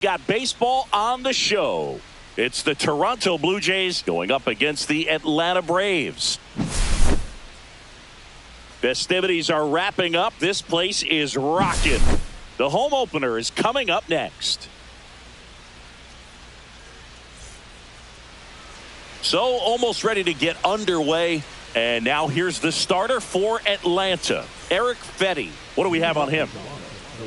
Got baseball on the show. It's the Toronto Blue Jays going up against the Atlanta Braves. Festivities are wrapping up. This place is rocking. The home opener is coming up next. So almost ready to get underway. And now here's the starter for Atlanta, Eric Fetty. What do we have on him?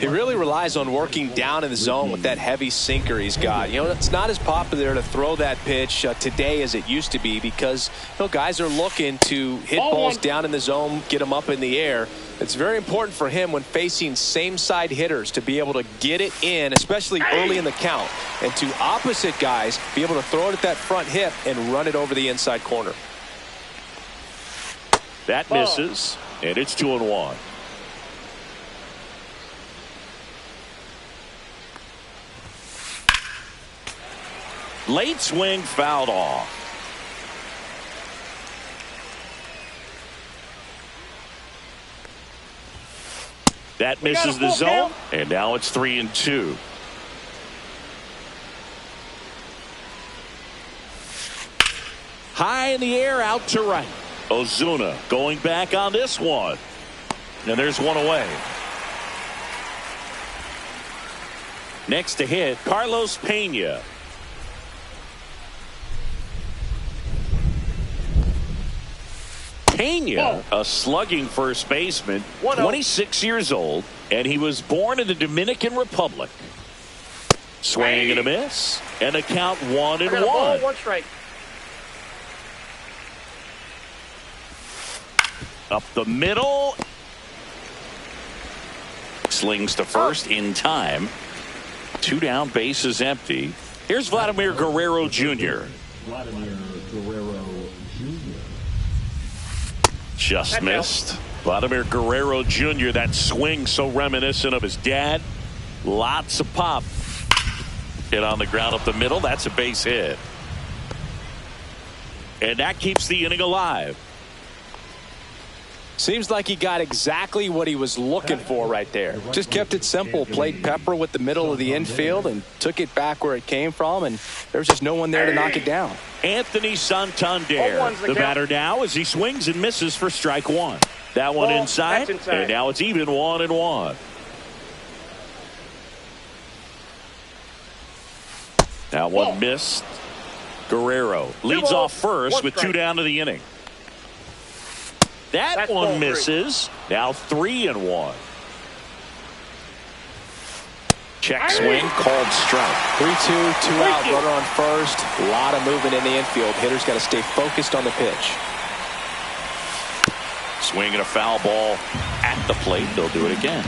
He really relies on working down in the zone with that heavy sinker he's got. You know, it's not as popular to throw that pitch today as it used to be because, you know, guys are looking to hit balls down in the zone, get them up in the air. It's very important for him when facing same side hitters to be able to get it in, especially early in the count, and to opposite guys be able to throw it at that front hip and run it over the inside corner. That misses, and it's 2-1. Late swing fouled off. That misses the zone, and now it's 3-2. High in the air, out to right. Ozuna going back on this one. And there's one away. Next to hit, Carlos Pena. Pena, a slugging first baseman, 26 years old, and he was born in the Dominican Republic. Swing and a miss, and a count 1-1. One strike. Up the middle. Slings to first in time. 2 down, bases empty. Here's Vladimir Guerrero Jr. Just missed. Vladimir Guerrero Jr., that swing so reminiscent of his dad. Lots of pop. Hit on the ground up the middle. That's a base hit. And that keeps the inning alive. Seems like he got exactly what he was looking for right there. Just kept it simple. Played pepper with the middle of the infield and took it back where it came from, and there's just no one there to knock it down. Anthony Santander, the batter now, as he swings and misses for strike one. That one inside, and now it's even 1-1. That one missed. Guerrero leads off first with 2 down to the inning. That one misses. Now 3-1. Check swing, called strike. 3-2, 2 out, runner on first. A lot of movement in the infield. Hitters got to stay focused on the pitch. Swing and a foul ball at the plate. They'll do it again.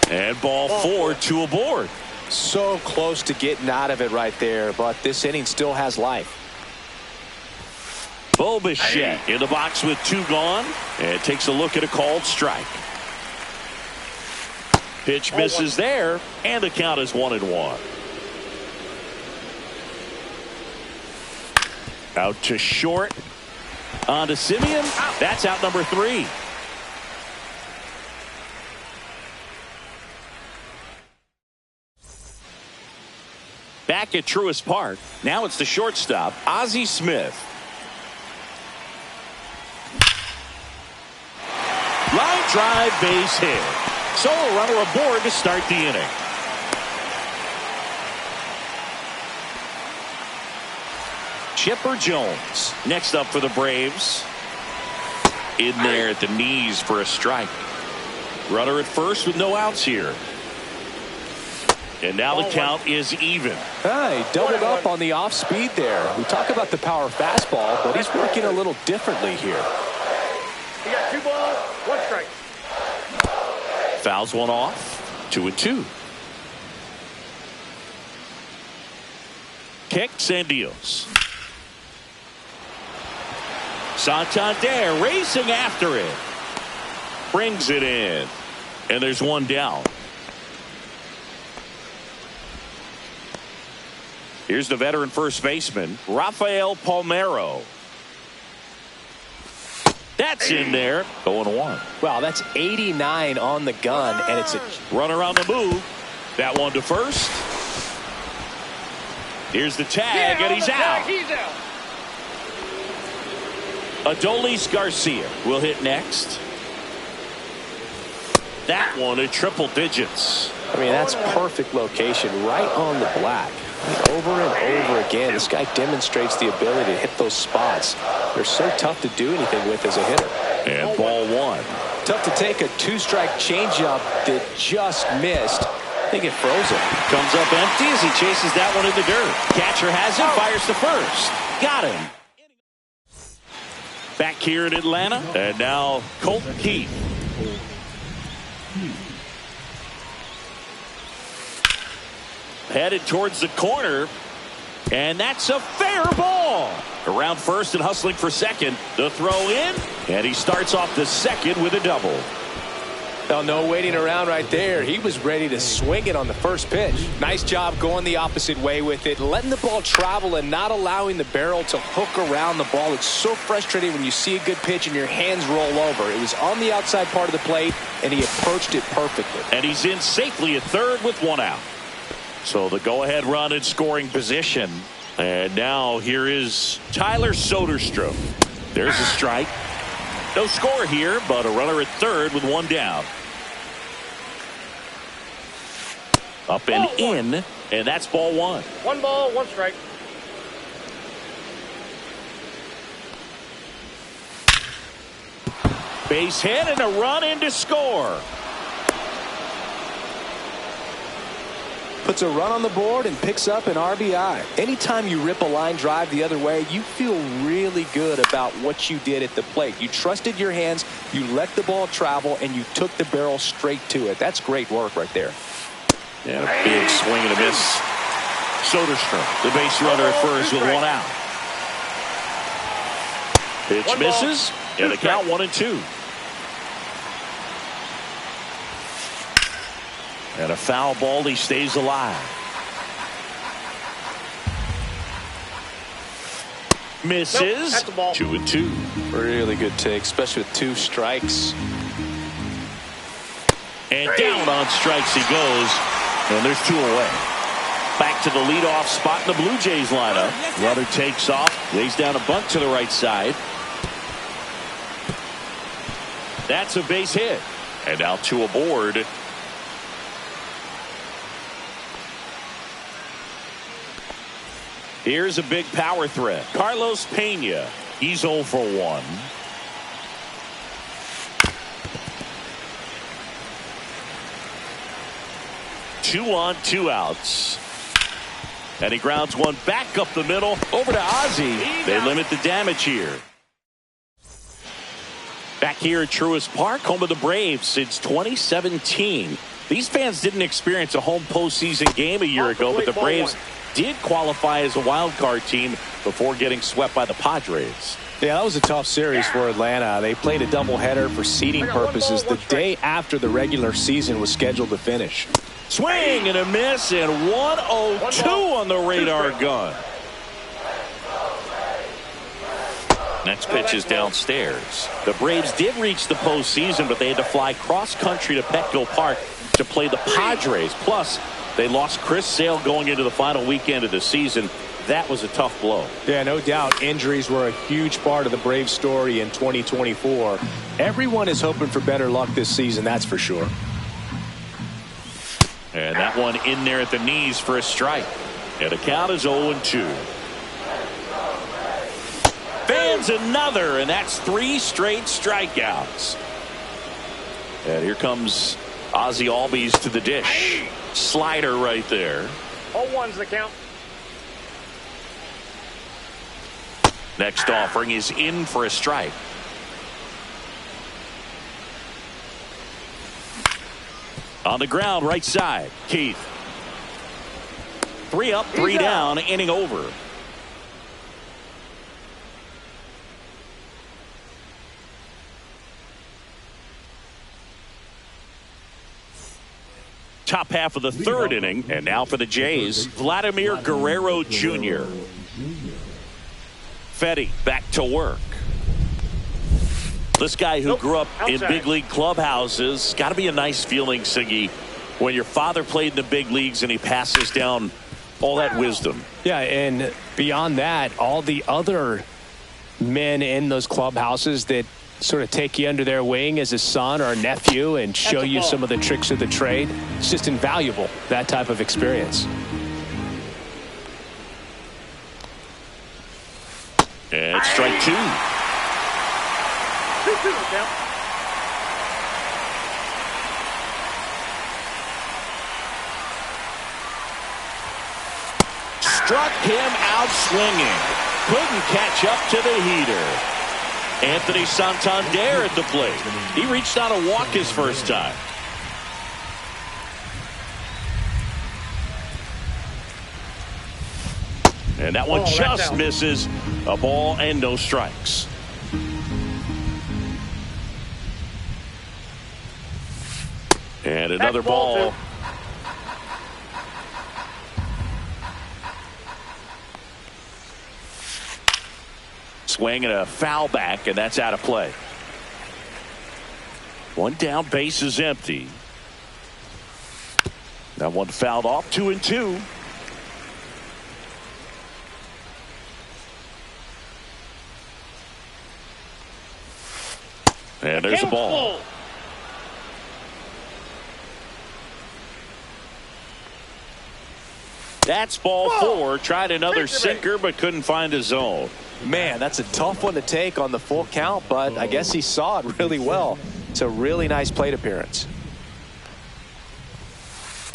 And ball 4, 2 aboard. So close to getting out of it right there, but this inning still has life. Bo Bichette in the box with 2 gone, and takes a look at a called strike. Pitch misses there, and the count is 1-1. Out to short. On to Simeon. That's out number 3. Back at Truist Park. Now it's the shortstop, Ozzie Smith. Line drive, base hit. So a runner aboard to start the inning. Chipper Jones next up for the Braves. In there at the knees for a strike. Runner at first with no outs here. And now the count is even. He doubled up on the off speed there. We talk about the power fastball, but he's working a little differently here. He got 2 balls, 1 strike. Fouls one off. 2-2. Kicks and deals. Santander racing after it. Brings it in. And there's 1 down. Here's the veteran first baseman, Rafael Palmeiro. That's in there. 0-1. Wow, that's 89 on the gun, and it's a runner on the move. That one to first. Here's the tag, and he's out. Adolis Garcia will hit next. That one at triple digits. I mean, that's perfect location, right on the black. Over and over again, this guy demonstrates the ability to hit those spots. They're so tough to do anything with as a hitter. And ball one. Tough to take a two-strike changeup that just missed. I think it froze him. Comes up empty as he chases that one in the dirt. Catcher has him, fires to first. Got him. Back here in Atlanta, and now Colt Keith. Headed towards the corner, and that's a fair ball. Around first and hustling for second. The throw in, and he starts off the second with a double. Well, no waiting around right there. He was ready to swing it on the first pitch. Nice job going the opposite way with it, letting the ball travel and not allowing the barrel to hook around the ball. It's so frustrating when you see a good pitch and your hands roll over. It was on the outside part of the plate, and he approached it perfectly. And he's in safely at third with one out. So the go-ahead run in scoring position. And now here is Tyler Soderstrom. There's a strike. No score here, but a runner at third with one down. Up and in, and that's ball one. 1 ball, 1 strike. Base hit and a run in to score. Puts a run on the board and picks up an RBI. Anytime you rip a line drive the other way, you feel really good about what you did at the plate. You trusted your hands, you let the ball travel, and you took the barrel straight to it. That's great work right there. And a big swing and a miss. Soderstrom, the base runner at first with one out. Pitch misses, and the count 1-2. And a foul ball, he stays alive. Misses. 2-2. Really good take, especially with 2 strikes. And down on strikes he goes. And there's 2 away. Back to the leadoff spot in the Blue Jays lineup. Runner takes off, lays down a bunt to the right side. That's a base hit. And now 2 aboard. Here's a big power threat. Carlos Pena. He's 0 for 1. Two on, 2 outs. And he grounds one back up the middle over to Ozzie. They limit the damage here. Back here at Truist Park, home of the Braves since 2017. These fans didn't experience a home postseason game a year ago, but the Braves did qualify as a wild card team before getting swept by the Padres. Yeah, that was a tough series for Atlanta. They played a doubleheader for seeding purposes the day after the regular season was scheduled to finish. Swing and a miss, and 1-0-2 on the radar gun. Next pitch is downstairs. The Braves did reach the postseason, but they had to fly cross-country to Petco Park to play the Padres. Plus, they lost Chris Sale going into the final weekend of the season. That was a tough blow. Yeah, no doubt injuries were a huge part of the Braves story in 2024. Everyone is hoping for better luck this season, that's for sure. And that one in there at the knees for a strike. And the count is 0-2. Fans another, and that's 3 straight strikeouts. And here comes Ozzie Albies to the dish. Slider right there. 0-1's the count. Next offering is in for a strike. On the ground, right side, Keith. 3 up, 3 down, inning over. Top half of the 3rd inning, and now for the Jays, Vladimir Guerrero Jr. Fetty back to work. This guy who grew up in big league clubhouses, got to be a nice feeling, Siggy, when your father played in the big leagues and he passes down all that wisdom. Yeah, and beyond that, all the other men in those clubhouses that sort of take you under their wing as a son or a nephew and show you some of the tricks of the trade. It's just invaluable, that type of experience. And strike 2. 2-2 count. Struck him out swinging. Couldn't catch up to the heater. Anthony Santander at the plate. He reached out a walk his first time. And that one just misses. A ball and no strikes. And another ball. Swing and a foul back, and that's out of play. One down, base is empty. That one fouled off, 2-2. And there's a ball. That's ball 4. Tried another sinker, but couldn't find a zone. Man, that's a tough one to take on the full count, but I guess he saw it really well. It's a really nice plate appearance.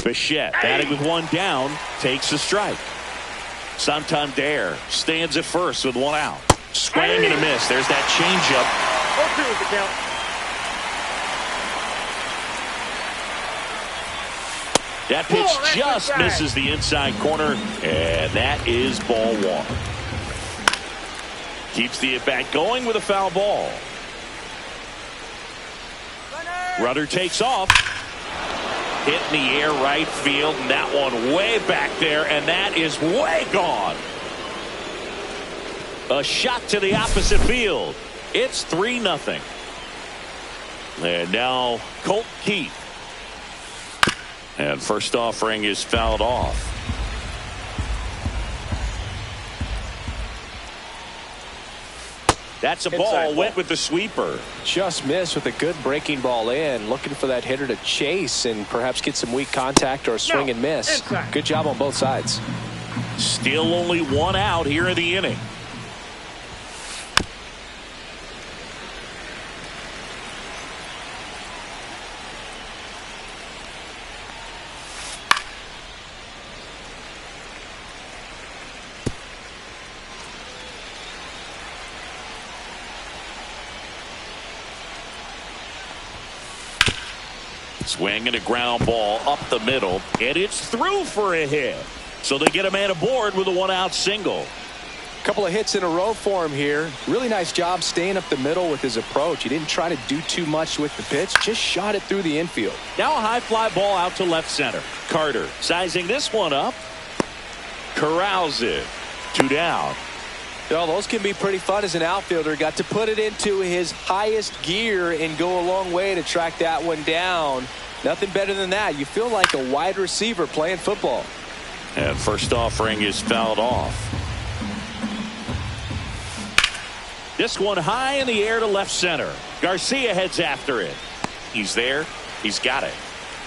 Bichette batting with one down, takes a strike. Santander stands at first with one out. Swing and a miss. There's that changeup. 0-2 is the count. That pitch just misses the inside corner, and that is ball 1. Keeps the at-bat going with a foul ball. Runner takes off. Hit in the air right field, and that one way back there, and that is way gone. A shot to the opposite field. It's 3-0. And now Colt Keith. And first offering is fouled off. That's a ball. Went with the sweeper. Just missed with a good breaking ball in. Looking for that hitter to chase and perhaps get some weak contact or a swing and miss. Good job on both sides. Still only one out here in the inning. Swing and a ground ball up the middle, and it's through for a hit. So they get a man aboard with a one-out single. Couple of hits in a row for him here. Really nice job staying up the middle with his approach. He didn't try to do too much with the pitch, just shot it through the infield. Now a high fly ball out to left center. Carter sizing this one up. Corrals it. 2 down. Well, those can be pretty fun as an outfielder. Got to put it into his highest gear and go a long way to track that one down. Nothing better than that. You feel like a wide receiver playing football. And first offering is fouled off. This one high in the air to left center. Garcia heads after it. He's there. He's got it.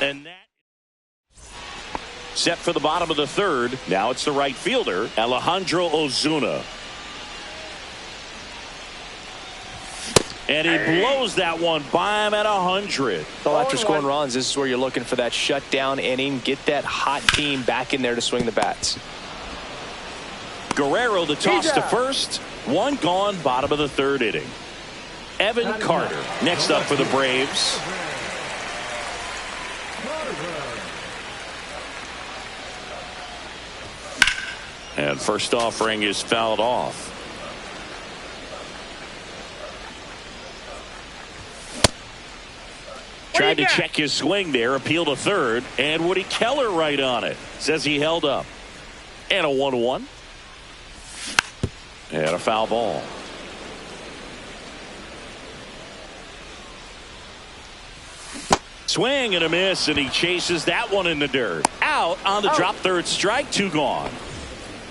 And that set for the bottom of the third. Now it's the right fielder, Alejandro Ozuna. And he blows that one by him at 100. Well, after scoring runs, this is where you're looking for that shutdown inning. Get that hot team back in there to swing the bats. Guerrero the toss to first. One gone, bottom of the third inning. Evan Carter next up for the Braves. And first offering is fouled off. Tried to check his swing there, appeal to third, and Woody Keller right on it. Says he held up. And a 1-1. And a foul ball. Swing and a miss, and he chases that one in the dirt. Out on the drop third strike, 2 gone.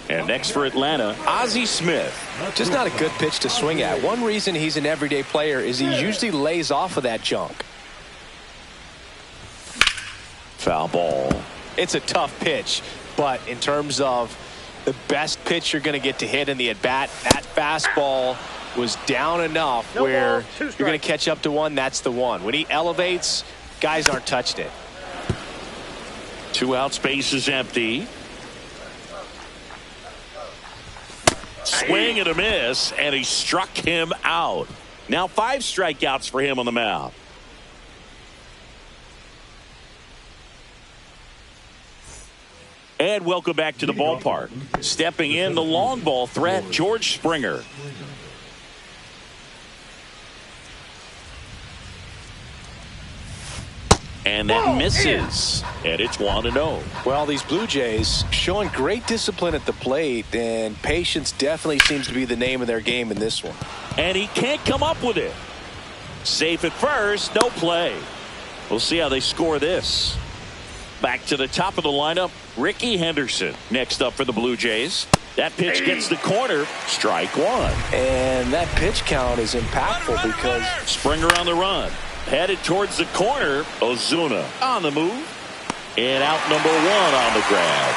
And next for Atlanta, Ozzie Smith. Just not a good pitch to swing at. One reason he's an everyday player is he usually lays off of that junk. Foul ball. It's a tough pitch, but in terms of the best pitch you're going to get to hit in the at-bat, that fastball was down enough where you're going to catch up to one. That's the one. When he elevates, guys aren't touched it. 2 outs, base is empty. Swing and a miss, and he struck him out. Now 5 strikeouts for him on the mound. And welcome back to the ballpark. Stepping in, the long ball threat, George Springer. And that misses. And it's 1-0. Well, these Blue Jays showing great discipline at the plate, and patience definitely seems to be the name of their game in this one. And he can't come up with it. Safe at first, no play. We'll see how they score this. Back to the top of the lineup, Ricky Henderson. Next up for the Blue Jays. That pitch gets the corner. Strike 1. And that pitch count is impactful because Springer on the run. Headed towards the corner. Ozuna on the move. And out number 1 on the grab.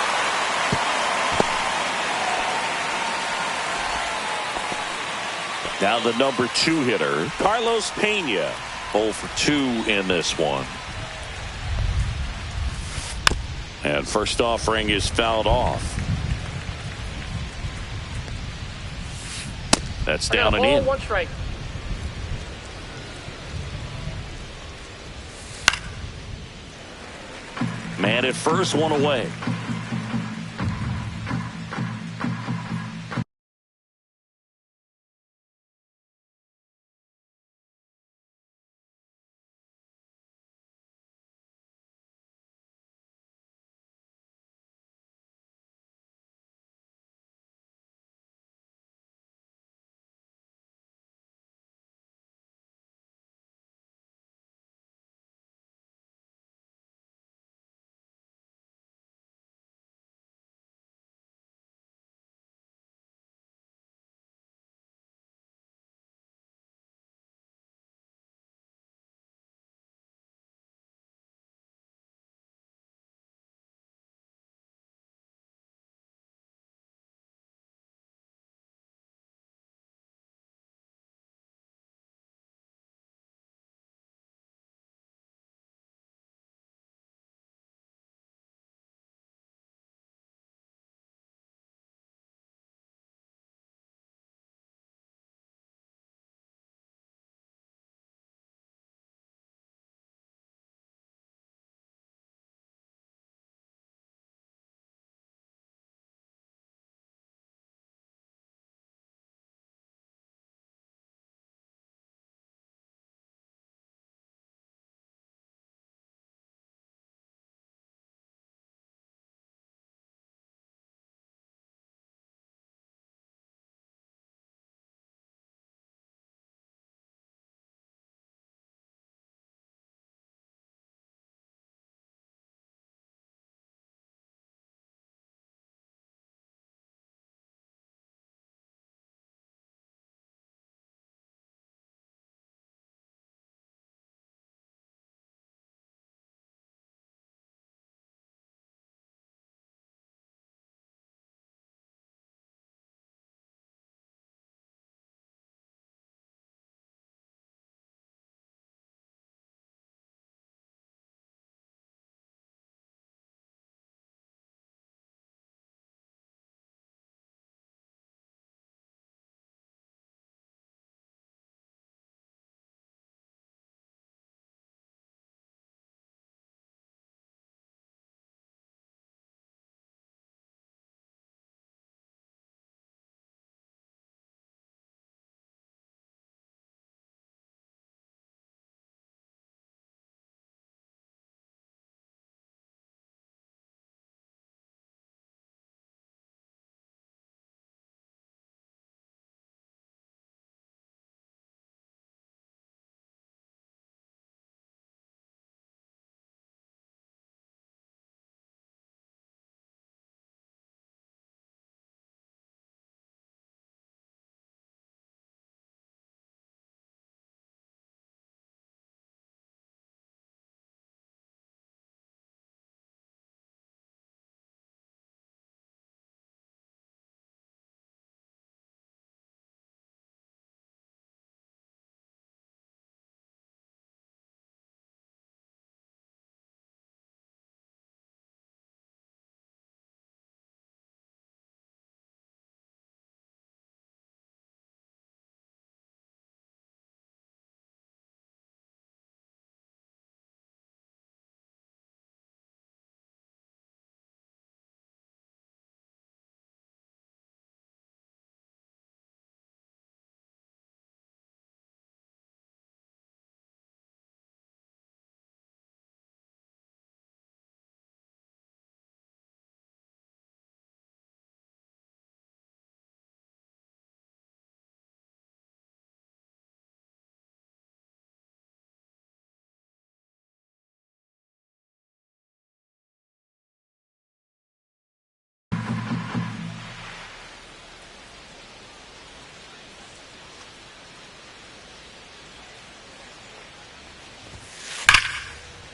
Now the number 2 hitter, Carlos Pena. 0 for 2 in this one. And first offering is fouled off. That's down and in. 1 strike. Man at first, 1 away.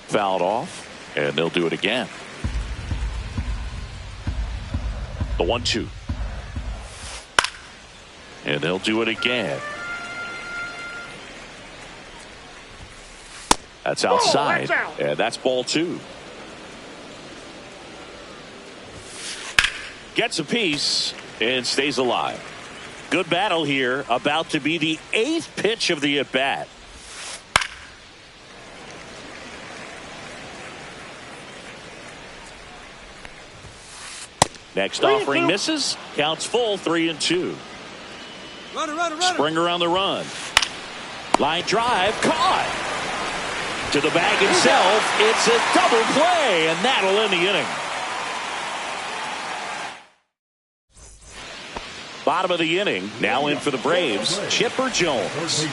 Fouled off, and they'll do it again. The 1-2. And they'll do it again. That's outside, and that's ball 2. Gets a piece and stays alive. Good battle here, about to be the 8th pitch of the at-bat. Next offering misses. Counts full, 3-2. Runner. Springer on the run. Line drive, caught. To the bag himself. It's a double play, and that'll end the inning. Bottom of the inning, now in for the Braves, Chipper Jones.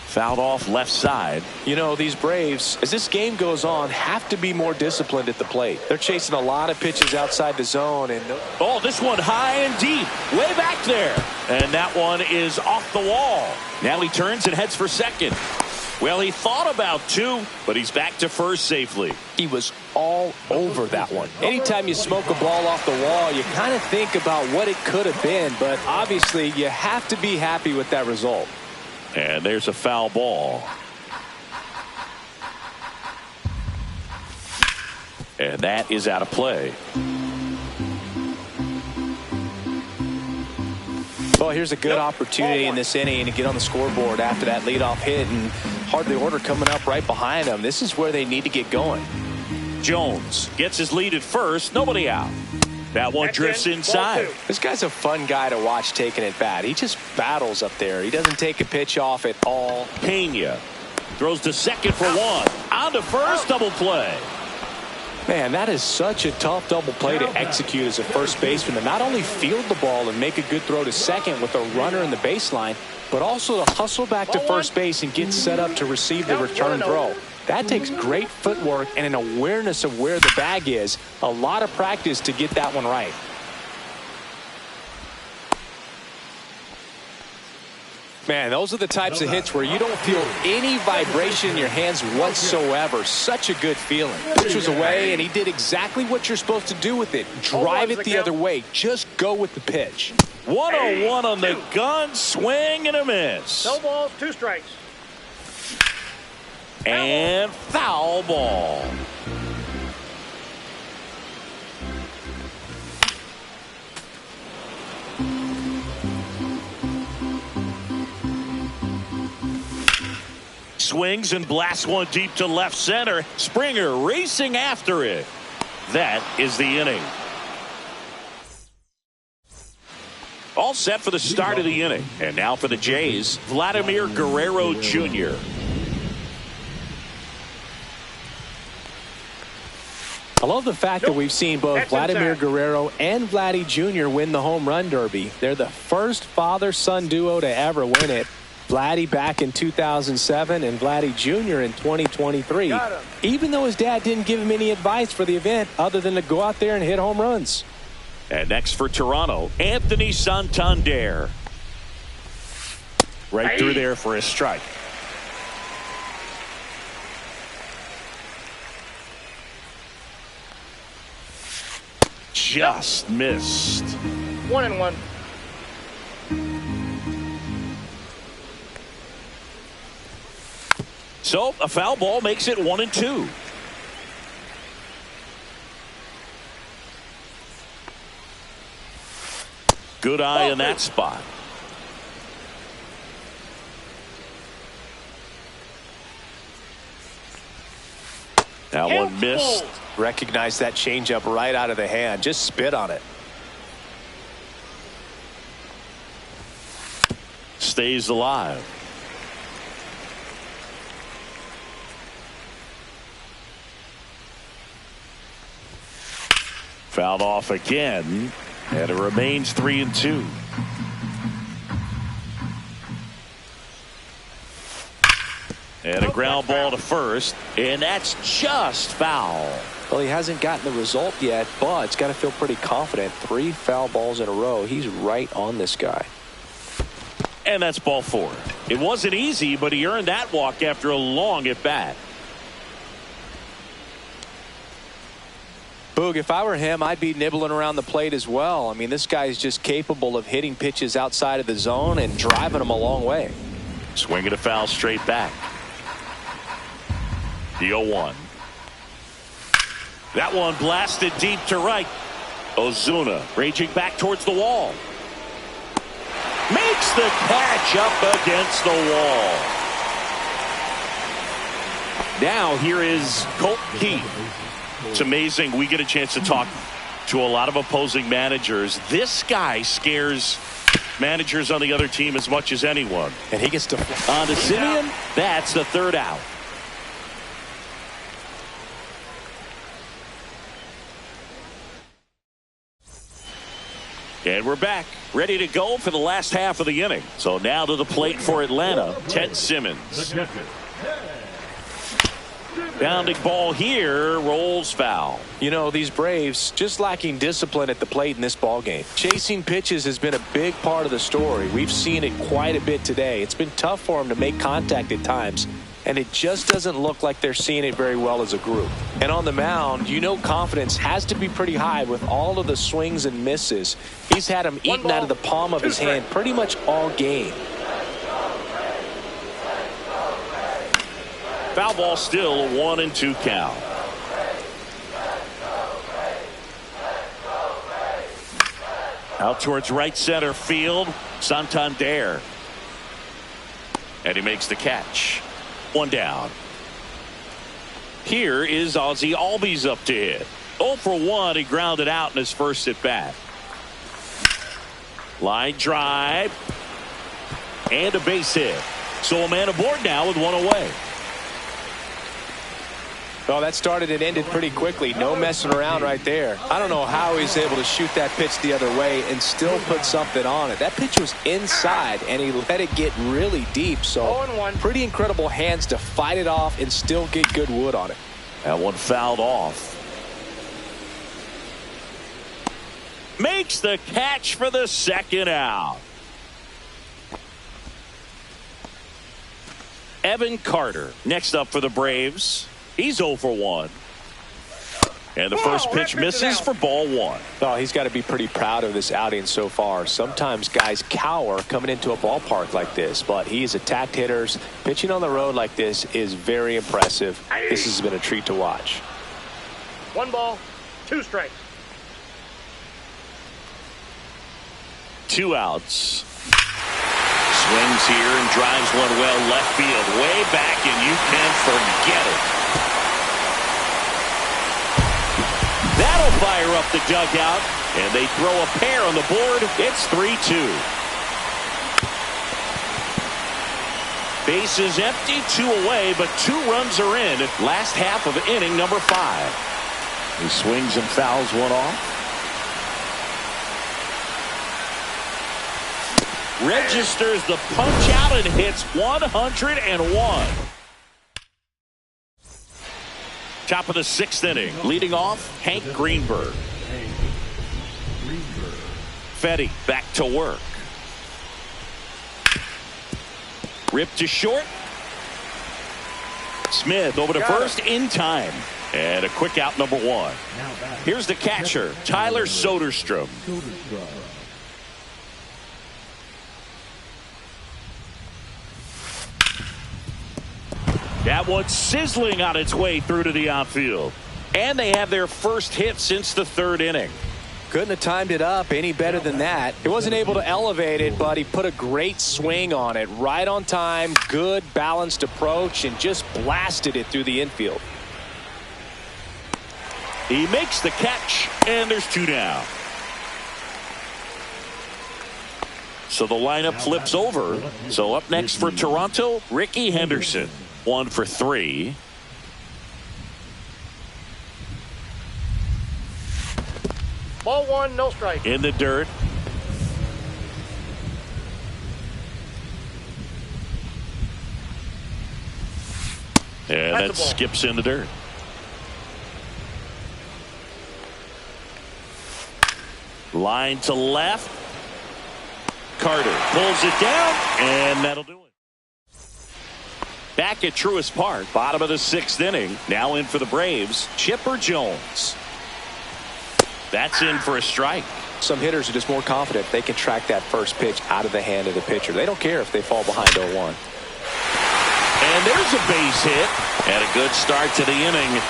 Fouled off left side. You know, these Braves, as this game goes on, have to be more disciplined at the plate. They're chasing a lot of pitches outside the zone. And oh, this one high and deep, way back there. And that one is off the wall. Now he turns and heads for second. Well, he thought about 2, but he's back to first safely. He was all over that one. Anytime you smoke a ball off the wall, you kind of think about what it could have been, but obviously you have to be happy with that result. And there's a foul ball. And that is out of play. Well, here's a good opportunity in this inning to get on the scoreboard after that leadoff hit, and hardly order coming up right behind them. This is where they need to get going. Jones gets his lead at first. Nobody out. That one drifts inside. This guy's a fun guy to watch taking it bat. He just battles up there. He doesn't take a pitch off at all. Pena throws to second for 1. On to first, double play. Man, that is such a tough double play to execute as a first baseman, to not only field the ball and make a good throw to second with a runner in the baseline, but also to hustle back to first base and get set up to receive the return throw. That takes great footwork and an awareness of where the bag is. A lot of practice to get that one right. Man, those are the types of hits where you don't feel any vibration in your hands whatsoever. Such a good feeling. Pitch was away, and he did exactly what you're supposed to do with it. Drive it the other way. Just go with the pitch. 101 on the gun, swing and a miss. No balls, 2 strikes. And foul ball. Swings and blasts one deep to left center. Springer racing after it. That is the inning. All set for the start of the inning. And now for the Jays, Vladimir Guerrero Jr. I love the fact that we've seen both Vladimir Guerrero and Vladdy Jr. win the home run derby. They're the first father-son duo to ever win it. Vladdy back in 2007 and Vladdy Jr. in 2023. Even though his dad didn't give him any advice for the event other than to go out there and hit home runs. And next for Toronto, Anthony Santander. Right through there for a strike. Just missed. 1-1. So a foul ball makes it 1-2. Good eye in that spot. That one missed. Recognize that changeup right out of the hand. Just spit on it. Stays alive. Fouled off again, and it remains 3-2. And a ground ball to first, and that's just foul. Well, he hasn't gotten the result yet, but it's got to feel pretty confident. 3 foul balls in a row. He's right on this guy. And that's ball 4. It wasn't easy, but he earned that walk after a long at bat. Boog, if I were him, I'd be nibbling around the plate as well. I mean, this guy's just capable of hitting pitches outside of the zone and driving them a long way. Swing and a foul straight back. The 0-1. That one blasted deep to right. Ozuna raging back towards the wall. Makes the catch up against the wall. Now here is Colt Keith. It's amazing we get a chance to talk to a lot of opposing managers. This guy scares managers on the other team as much as anyone. And he gets to on to Simeon. That's the 3rd out. And we're back, ready to go for the last half of the inning. So now to the plate for Atlanta, Ted Simmons. Bounding ball here, rolls foul. You know, these Braves just lacking discipline at the plate in this ball game. Chasing pitches has been a big part of the story. We've seen it quite a bit today. It's been tough for them to make contact at times, and it just doesn't look like they're seeing it very well as a group. And on the mound, you know, confidence has to be pretty high with all of the swings and misses. He's had them eaten out of the palm of his hand pretty much all game. Foul ball, still a 1-2 count. Out towards right center field, Santander. And he makes the catch. 1 down. Here is Ozzie Albies up to hit. 0 for 1. He grounded out in his first at bat. Line drive. And a base hit. So a man aboard now with 1 away. Well, that started and ended pretty quickly. No messing around right there. I don't know how he's able to shoot that pitch the other way and still put something on it. That pitch was inside, and he let it get really deep. So pretty incredible hands to fight it off and still get good wood on it. That one fouled off. Makes the catch for the 2nd out. Evan Carter next up for the Braves. He's 0 for 1. And the first pitch misses for ball 1. Oh, he's got to be pretty proud of this outing so far. Sometimes guys cower coming into a ballpark like this, but he's attacked hitters. Pitching on the road like this is very impressive. This has been a treat to watch. 1 ball, 2 strikes. 2 outs. Swings here and drives one well left field. Way back, and you can forget it. That'll fire up the dugout, and they throw a pair on the board. It's 3-2. Bases empty, 2 away, but 2 runs are in. Last half of inning number 5. He swings and fouls one off. Registers the punch out and hits 101. Top of the 6th inning. Leading off, Hank Greenberg. Fetty back to work. Ripped to short. Smith over to first in time. And a quick out, number 1. Here's the catcher, Tyler Soderstrom. That one's sizzling on its way through to the outfield. And they have their first hit since the 3rd inning. Couldn't have timed it up any better than that. He wasn't able to elevate it, but he put a great swing on it. Right on time, good balanced approach, and just blasted it through the infield. He makes the catch, and there's 2 down. So the lineup flips over. So up next for Toronto, Ricky Henderson. 1 for 3. Ball 1, no strike. In the dirt. And that skips in the dirt. Line to left. Carter pulls it down, and that'll do it. Back at Truist Park, bottom of the 6th inning. Now in for the Braves, Chipper Jones. That's in for a strike. Some hitters are just more confident they can track that first pitch out of the hand of the pitcher. They don't care if they fall behind 0-1. And there's a base hit. And a good start to the inning.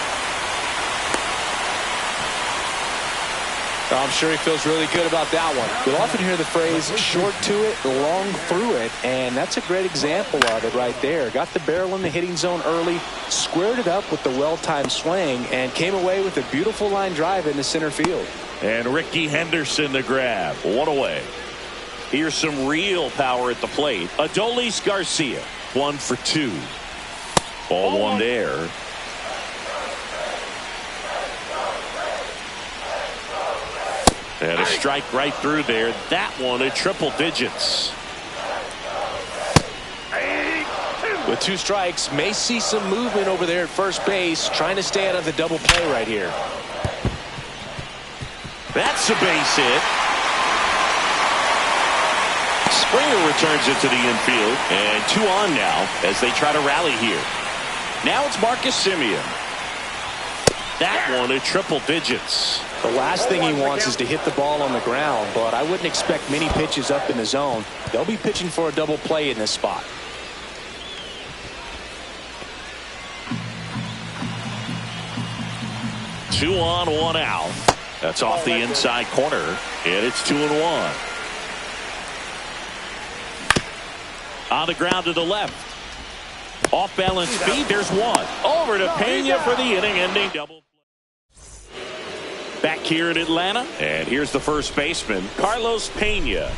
I'm sure he feels really good about that one. You'll often hear the phrase short to it, long through it, and that's a great example of it right there. Got the barrel in the hitting zone early, squared it up with the well-timed swing, and came away with a beautiful line drive into center field. And Ricky Henderson the grab. One away. Here's some real power at the plate. Adolis Garcia, 1 for 2. Ball one there. And a strike right through there. That one at triple digits. With 2 strikes, may see some movement over there at first base, trying to stay out of the double play right here. That's a base hit. Springer returns it to the infield, and 2 on now as they try to rally here. Now it's Marcus Semien. That one at triple digits. The last thing he wants is to hit the ball on the ground, but I wouldn't expect many pitches up in the zone. They'll be pitching for a double play in this spot. Two on, 1 out. That's off the inside corner, and it's 2-1. On the ground to the left. Off balance feed. There's 1. Over to Pena for the inning-ending double. Back here in Atlanta, and here's the first baseman, Carlos Pena.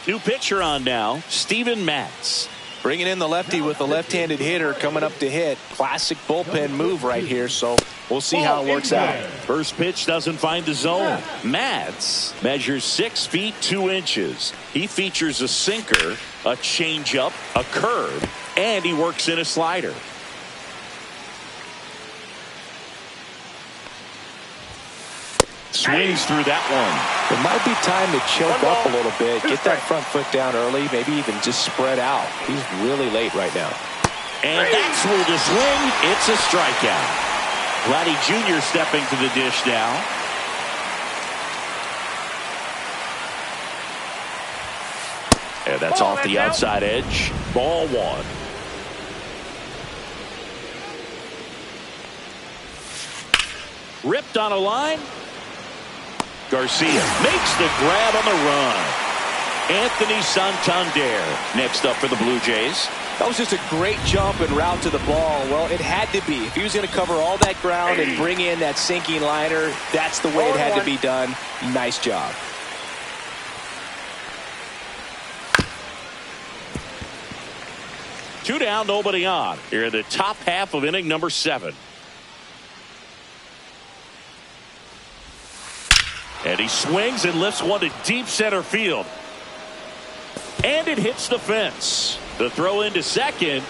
New pitcher on now, Steven Matz. Bringing in the lefty with the left-handed hitter coming up to hit. Classic bullpen move right here, so we'll see how it works out. First pitch doesn't find the zone. Matz measures 6 feet 2 inches. He features a sinker, a changeup, a curve, and he works in a slider. Swings through that one. It might be time to choke up a little bit, get that front foot down early, maybe even just spread out. He's really late right now. And that's ruled a swing. It's a strikeout. Vladdy Jr. stepping to the dish now. And that's off the outside edge. Ball 1. Ripped on a line. Garcia makes the grab on the run. Anthony Santander next up for the Blue Jays. That was just a great jump and route to the ball. Well, it had to be. If he was going to cover all that ground and bring in that sinking liner, that's the way it had to be done. Nice job. Two down, nobody on. Here in the top half of inning number 7. And he swings and lifts one to deep center field. And it hits the fence. The throw into second.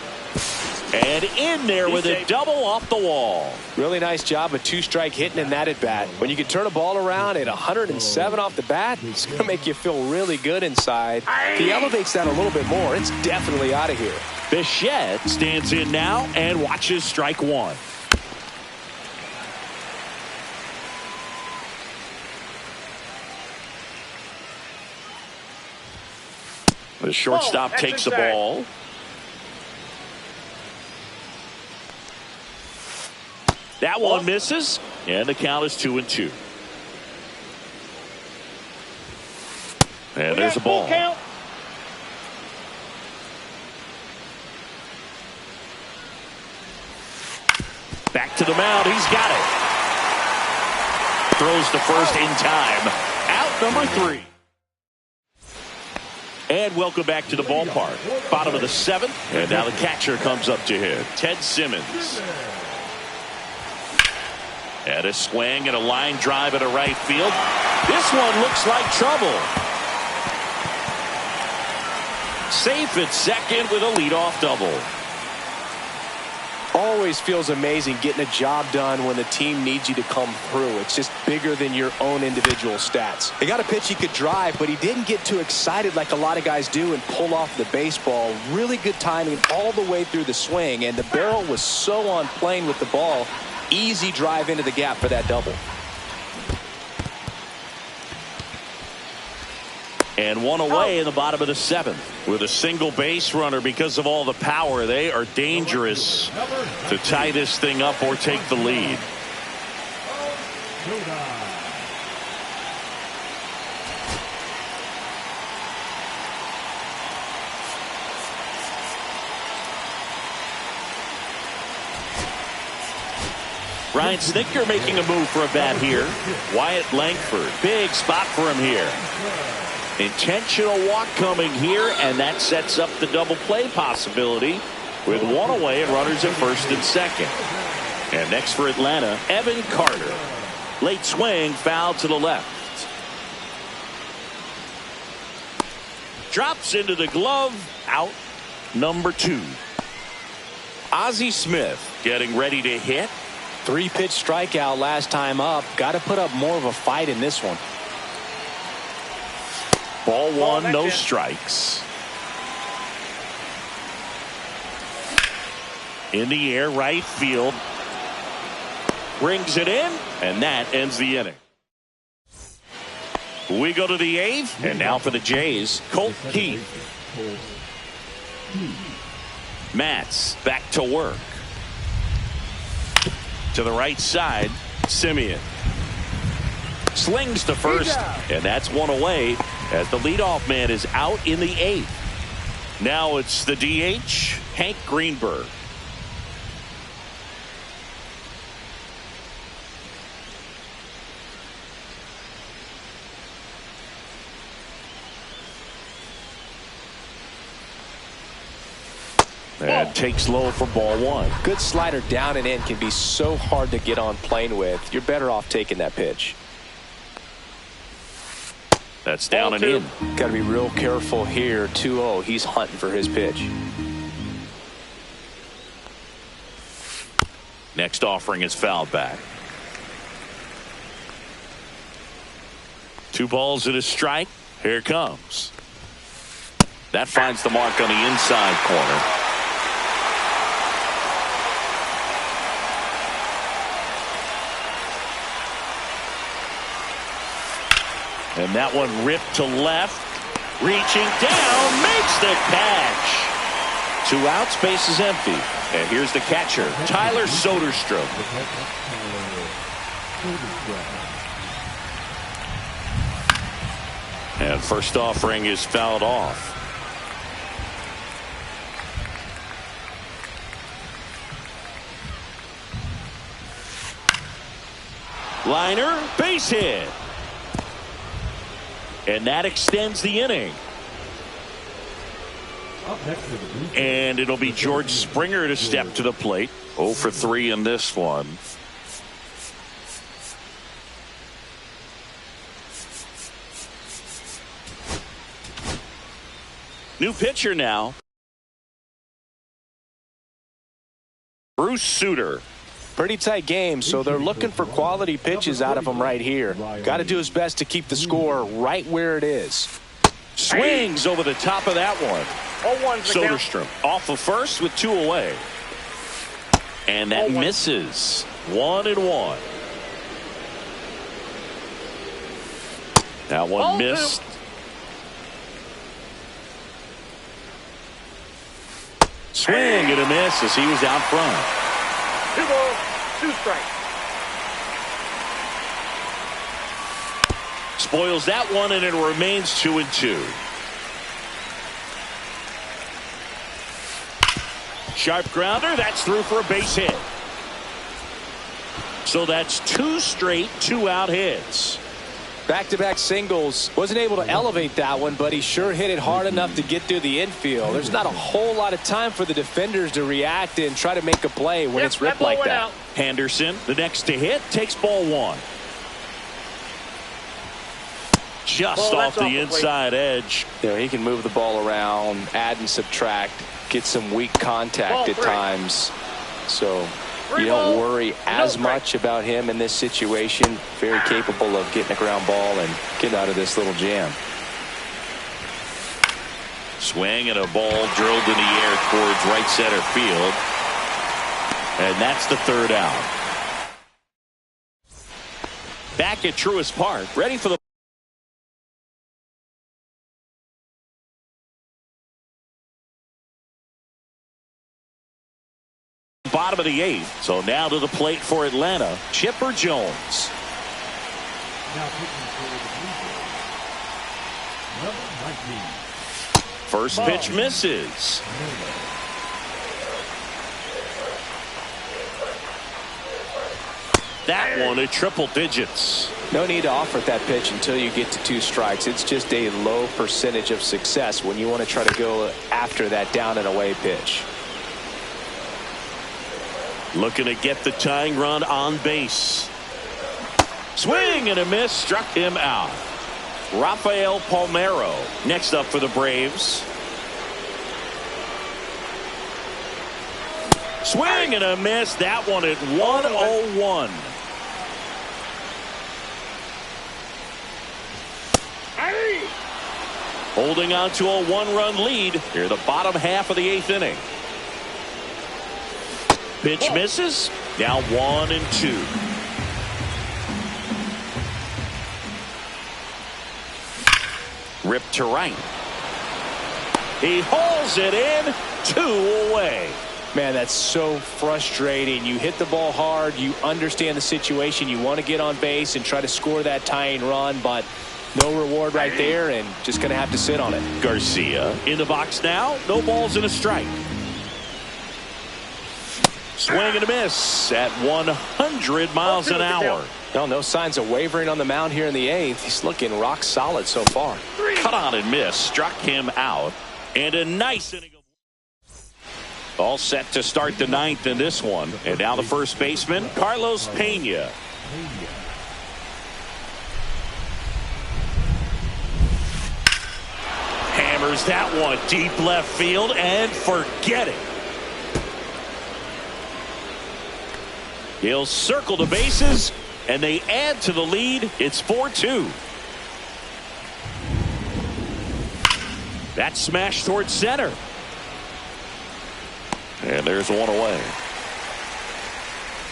And in there with a double off the wall. Really nice job of 2-strike hitting in that at bat. When you can turn a ball around at 107 off the bat, it's going to make you feel really good inside. If he elevates that a little bit more, it's definitely out of here. Bichette stands in now and watches strike 1. The shortstop takes the ball. That one misses, and the count is 2-2. And there's a ball. Back to the mound. He's got it. Throws to first in time. Out number 3. And welcome back to the ballpark. Bottom of the 7th. And now the catcher comes up to hit. Ted Simmons. And a swing and a line drive into right field. This one looks like trouble. Safe at second with a leadoff double. Always feels amazing getting a job done when the team needs you to come through. It's just bigger than your own individual stats. He got a pitch he could drive, but he didn't get too excited like a lot of guys do and pull off the baseball. Really good timing all the way through the swing, and the barrel was so on plane with the ball. Easy drive into the gap for that double. And one away in the bottom of the seventh. With a single base runner, because of all the power, they are dangerous to tie this thing up or take the lead. Ryan Snitker making a move for a bat here. Wyatt Langford, big spot for him here. Intentional walk coming here, and that sets up the double play possibility with one away and runners at first and second. And next for Atlanta, Evan Carter. Late swing, foul to the left. Drops into the glove, out number 2. Ozzie Smith getting ready to hit. 3-pitch strikeout last time up. Got to put up more of a fight in this one. Ball 1, no strikes. In the air, right field. Brings it in, and that ends the inning. We go to the 8th, and now for the Jays, Colt Keith. Matz back to work. To the right side, Simeon. Slings to first, and that's one away as the leadoff man is out in the 8th. Now it's the DH, Hank Greenberg. And takes low for ball 1. Good slider down and in can be so hard to get on plane with. You're better off taking that pitch. That's down and in. Got to be real careful here. 2-0. He's hunting for his pitch. Next offering is fouled back. 2 balls and a strike. Here it comes. That finds the mark on the inside corner. And that one ripped to left. Reaching down, makes the catch. 2 outs, base is empty. And here's the catcher, Tyler Soderstrom. And first offering is fouled off. Liner, base hit. And that extends the inning. And it'll be George Springer to step to the plate. 0 for 3 in this one. New pitcher now. Bruce Sutter. Pretty tight game, so they're looking for quality pitches out of him right here. Got to do his best to keep the score right where it is. Swings over the top of that one. Soderstrom off of first with 2 away. And that misses. 1-1. That one missed. Swing and a miss as he was out front. 2 balls, 2 strikes. Spoils that one, and it remains 2-2. Sharp grounder, that's through for a base hit. So that's 2 straight 2-out hits. Back-to-back singles. Wasn't able to elevate that one, but he sure hit it hard enough to get through the infield. There's not a whole lot of time for the defenders to react and try to make a play when it's ripped like that. Henderson, the next to hit, takes ball 1. Just off the inside edge. You know, he can move the ball around, add and subtract, get some weak contact at times. So you don't worry as much about him in this situation. Very capable of getting a ground ball and getting out of this little jam. Swing and a ball drilled in the air towards right center field. And that's the third out. Back at Truist Park, ready for the bottom of the eighth. So now to the plate for Atlanta, Chipper Jones. First pitch misses. That one at triple digits. No need to offer that pitch until you get to 2 strikes. It's just a low percentage of success when you want to try to go after that down and away pitch. Looking to get the tying run on base. Swing and a miss, struck him out. Rafael Palmeiro next up for the Braves. Swing and a miss. That one at 101. Holding on to a 1-run lead here the bottom half of the 8th inning. Pitch misses. Now 1-2. Ripped to right. He hauls it in. 2 away. Man, that's so frustrating. You hit the ball hard. You understand the situation. You want to get on base and try to score that tying run, but no reward right there, and just going to have to sit on it. Garcia in the box now. No balls and a strike. Swing and a miss at 100 miles an hour. No signs of wavering on the mound here in the 8th. He's looking rock solid so far. Cut on and miss. Struck him out. And a nice inning. All set to start the 9th in this one. And now the first baseman, Carlos Pena. Hammers that one deep left field and forget it. He'll circle the bases and they add to the lead. It's 4-2. That smash towards center. And there's one away.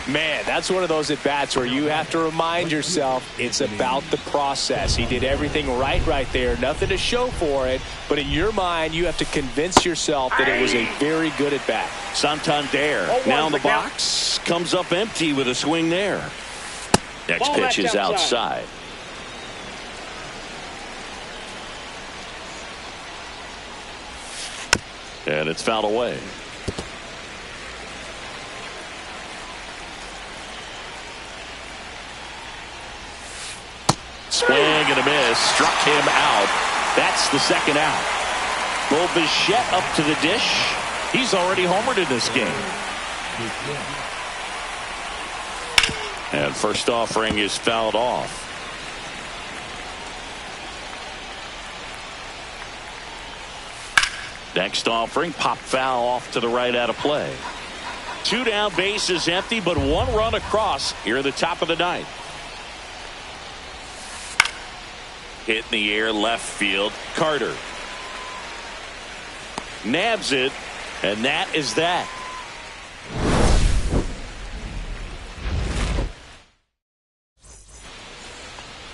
Man, that's one of those at-bats where you have to remind yourself it's about the process. He did everything right there. Nothing to show for it. But in your mind, you have to convince yourself that it was a very good at-bat. Santander now in the box. Comes up empty with a swing there. Next pitch is outside. And it's fouled away. Swing and a miss. Struck him out. That's the second out. Bo Bichette up to the dish. He's already homered in this game. And first offering is fouled off. Next offering, pop foul off to the right out of play. 2 down, base is empty, but 1 run across here at the top of the 9th. Hit in the air left field. Carter nabs it, and that is that.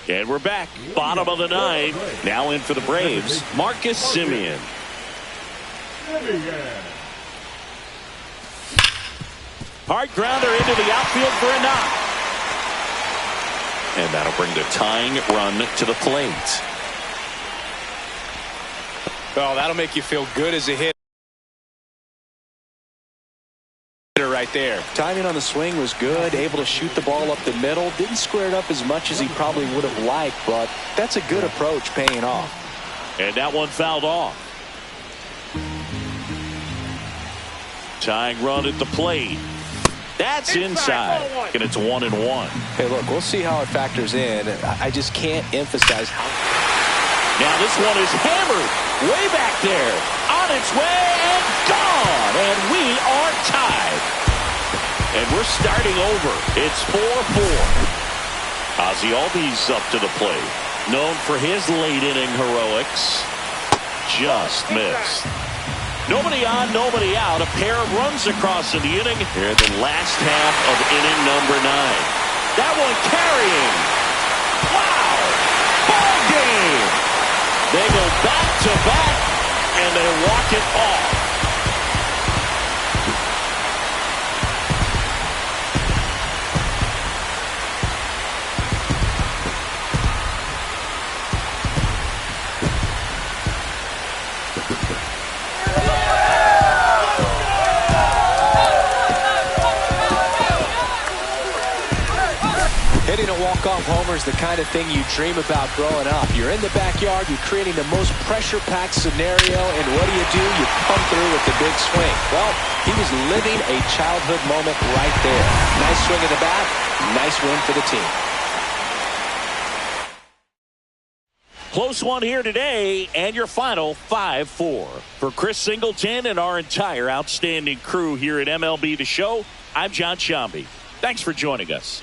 And we're back. Bottom of the 9th. Now in for the Braves, Marcus Semien. Hard grounder into the outfield for a knock. And that'll bring the tying run to the plate. Oh, that'll make you feel good as a hitter right there. Timing on the swing was good. Able to shoot the ball up the middle. Didn't square it up as much as he probably would have liked, but that's a good approach paying off. And that one fouled off. Tying run at the plate. That's inside. And it's 1-1. Hey, look, we'll see how it factors in. I just can't emphasize how. Now this one is hammered way back there. On its way and gone. And we are tied. And we're starting over. It's 4-4. Ozzie Albies up to the plate. Known for his late inning heroics. Just missed. Nobody on, nobody out. A pair of runs across in the inning. Here in the last half of inning number 9. That one carrying. Wow! Ball game! They go back to back, and they walk it off. Hitting a walk-off homer is the kind of thing you dream about growing up. You're in the backyard, you're creating the most pressure-packed scenario, and what do? You come through with the big swing. Well, he was living a childhood moment right there. Nice swing of the bat, nice win for the team. Close one here today, and your final 5-4. For Chris Singleton and our entire outstanding crew here at MLB The Show, I'm John Sciambi. Thanks for joining us.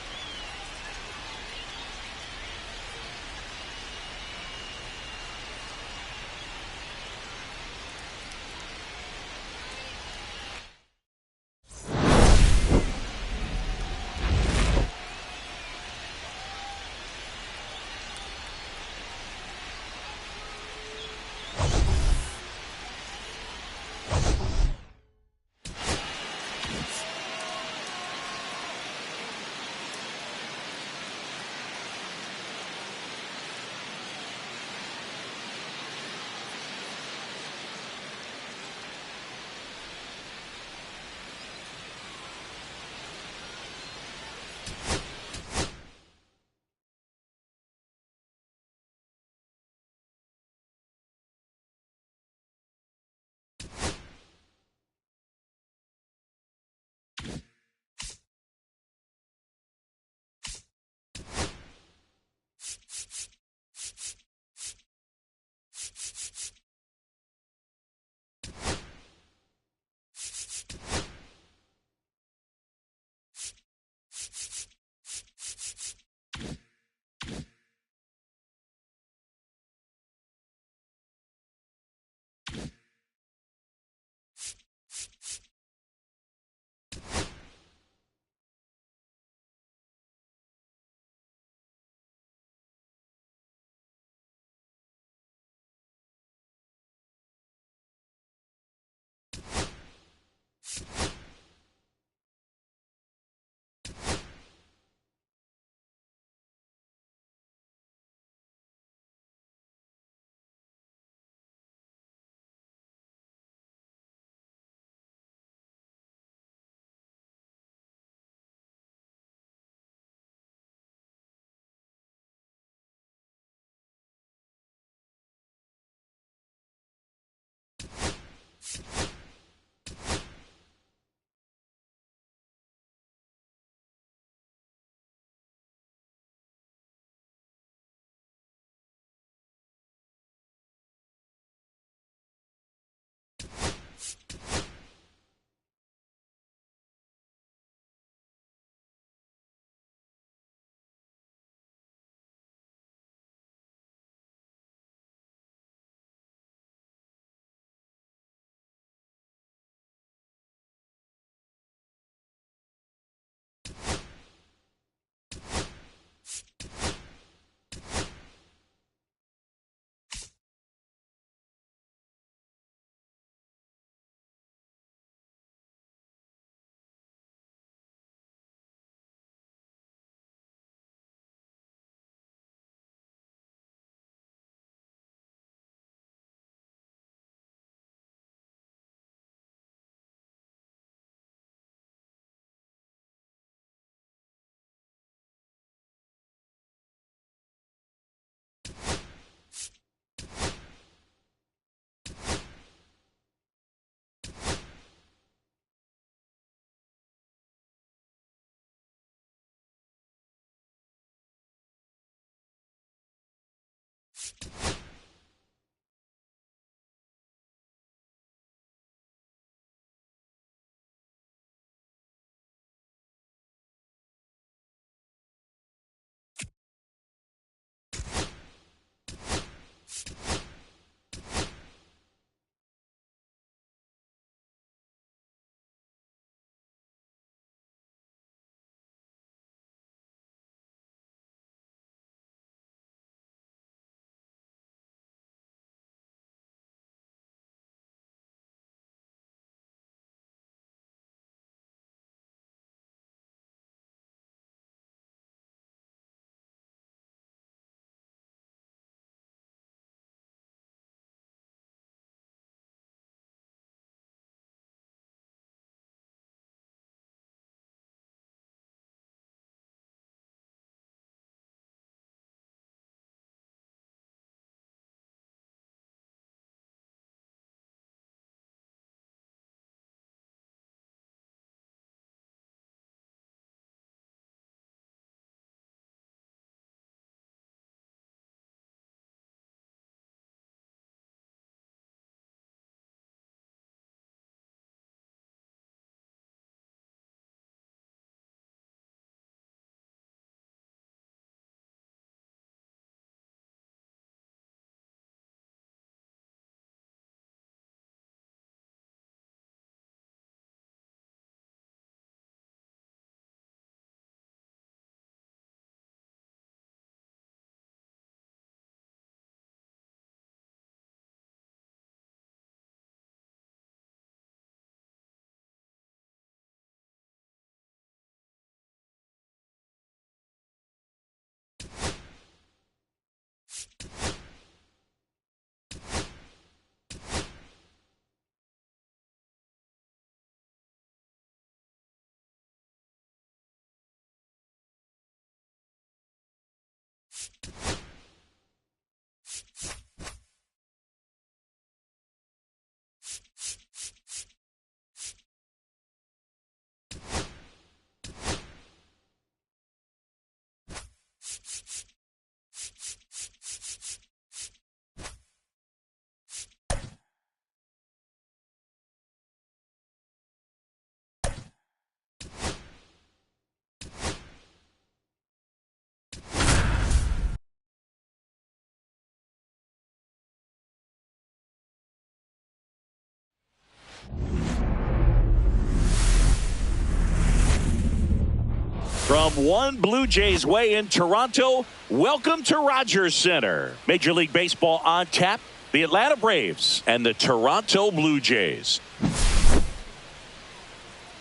From one Blue Jays way in Toronto, welcome to Rogers Center. Major League Baseball on tap, the Atlanta Braves and the Toronto Blue Jays.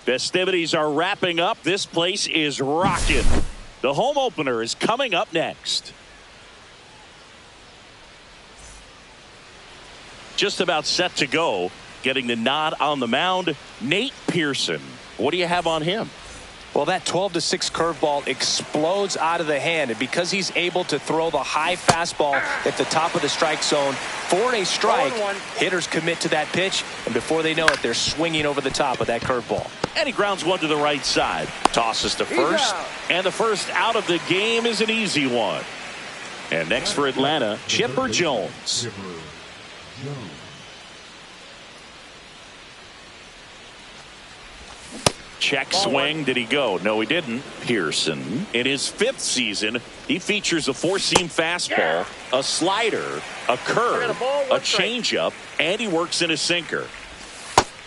Festivities are wrapping up. This place is rocking. The home opener is coming up next. Just about set to go. Getting the nod on the mound, Nate Pearson. What do you have on him? Well, that 12-6 curveball explodes out of the hand, and because he's able to throw the high fastball at the top of the strike zone for a strike, hitters commit to that pitch, and before they know it, they're swinging over the top of that curveball. And he grounds one to the right side. Tosses to first, and the first out of the game is an easy one. And next for Atlanta, Chipper Jones. Check swing. Did he go? No, he didn't. Pearson, in his 5th season, he features a 4-seam fastball, a slider, a curve, a changeup, and he works in a sinker.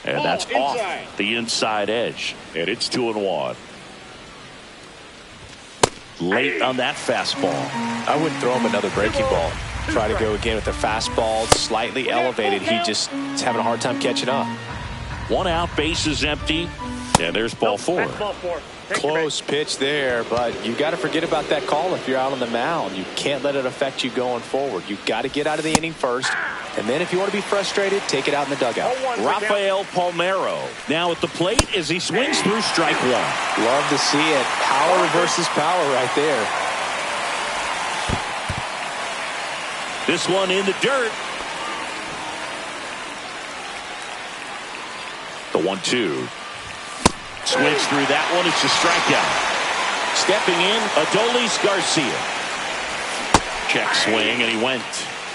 And that's off the inside edge. And it's 2-1. Late on that fastball. I wouldn't throw him another breaking ball. Try to go again with the fastball slightly elevated. He just is having a hard time catching up. 1 out, base is empty. And there's ball 4. Close pitch there, but you got to forget about that call if you're out on the mound. You can't let it affect you going forward. You got to get out of the inning first, and then if you want to be frustrated, take it out in the dugout. Rafael Palmeiro now at the plate as he swings through strike 1. Love to see it. Power versus power right there. This one in the dirt. The 1-2. Swings through that one. It's a strikeout. Stepping in, Adolis Garcia. Check swing, and he went.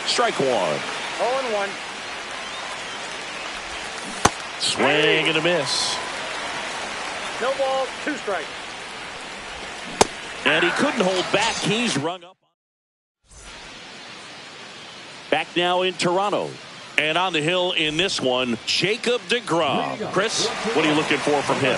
Strike 1. 0-1. Swing and a miss. No ball, 2 strikes. And he couldn't hold back. He's rung up. Back now in Toronto. And on the hill in this one, Jacob deGrom. Chris, what are you looking for from him?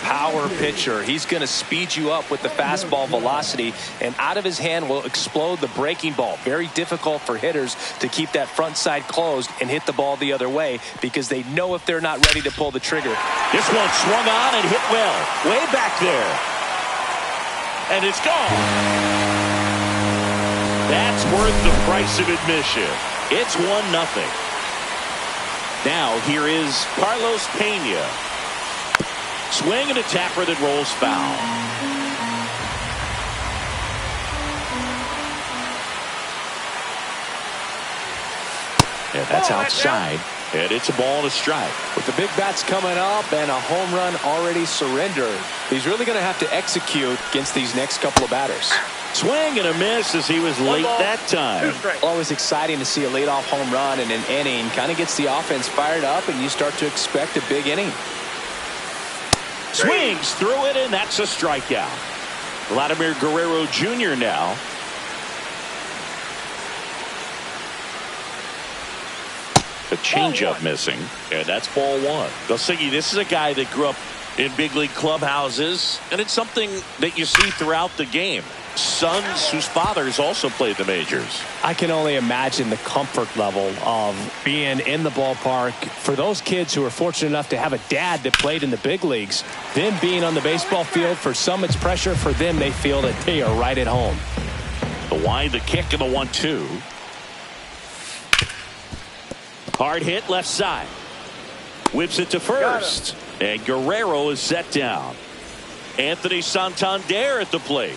Power pitcher. He's going to speed you up with the fastball velocity, and out of his hand will explode the breaking ball. Very difficult for hitters to keep that front side closed and hit the ball the other way because they know if they're not ready to pull the trigger. This one swung on and hit well. Way back there. And it's gone. That's worth the price of admission. It's 1-0. Now here is Carlos Pena. Swing and a tapper that rolls foul. And that's outside. And it's a ball and a strike. With the big bats coming up and a home run already surrendered, he's really going to have to execute against these next couple of batters. Swing and a miss as he was late that time. Always exciting to see a leadoff home run in an inning. Kind of gets the offense fired up, and you start to expect a big inning. Swings through it, and that's a strikeout. Vladimir Guerrero Jr. now. The changeup missing, and that's ball 1. Gosigi, this is a guy that grew up in big league clubhouses, and it's something that you see throughout the game. Sons whose fathers also played the majors. I can only imagine the comfort level of being in the ballpark for those kids who are fortunate enough to have a dad that played in the big leagues. Them being on the baseball field, for some it's pressure. For them, they feel that they are right at home. The wind, the kick, and the 1-2. Hard hit left side. Whips it to first. And Guerrero is set down. Anthony Santander at the plate.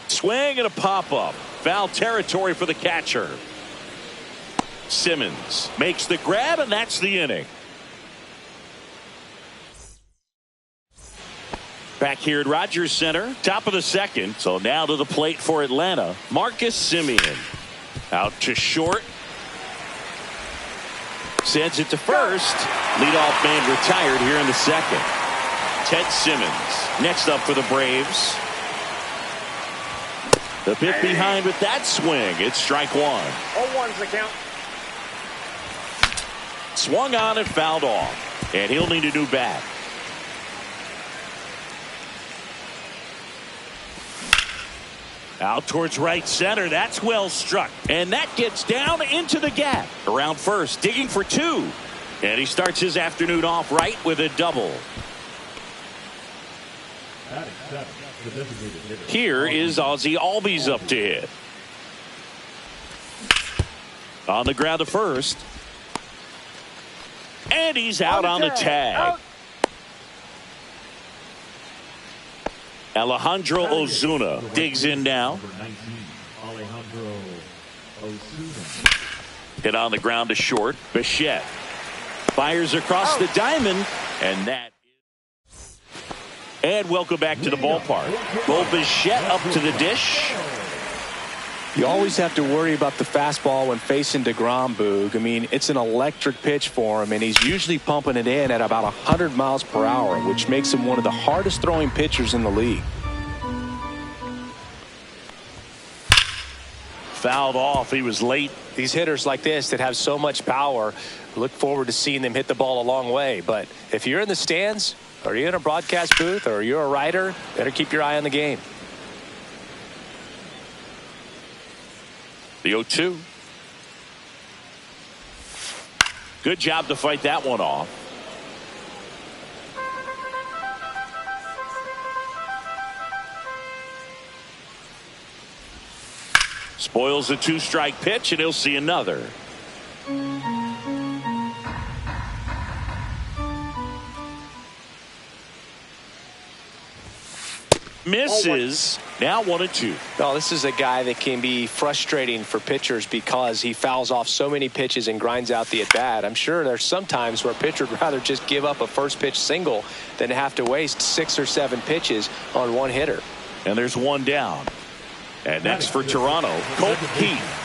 Swing and a pop-up. Foul territory for the catcher. Simmons makes the grab, and that's the inning. Back here at Rogers Center, top of the 2nd. So now to the plate for Atlanta, Marcus Semien. Out to short. Sends it to first. Leadoff man retired here in the 2nd. Ted Simmons next up for the Braves. The bit behind with that swing. It's strike 1. 0-1's the count. Swung on and fouled off. And he'll need a new bat. Out towards right center. That's well struck. And that gets down into the gap. Around first, digging for two. And he starts his afternoon off right with a double. Here is Ozzie Albies up to hit. On the ground to first. And he's out on the tag. Alejandro Ozuna digs in now. Hit on the ground to short. Bichette fires across the diamond, and that. And welcome back to the ballpark. Bo Bichette up to the dish. You always have to worry about the fastball when facing DeGrom, Boog. I mean, it's an electric pitch for him, and he's usually pumping it in at about 100 miles per hour, which makes him one of the hardest throwing pitchers in the league. Fouled off. He was late. These hitters like this that have so much power, look forward to seeing them hit the ball a long way. But if you're in the stands, or you're in a broadcast booth, or you're a writer, better keep your eye on the game. The 0-2. Good job to fight that one off. Spoils a two-strike pitch, and he'll see another. Misses. Now 1-2. No, this is a guy that can be frustrating for pitchers because he fouls off so many pitches and grinds out the at-bat. I'm sure there's some times where a pitcher would rather just give up a first-pitch single than have to waste 6 or 7 pitches on one hitter. And there's one down. And next for Toronto, Colt Keith.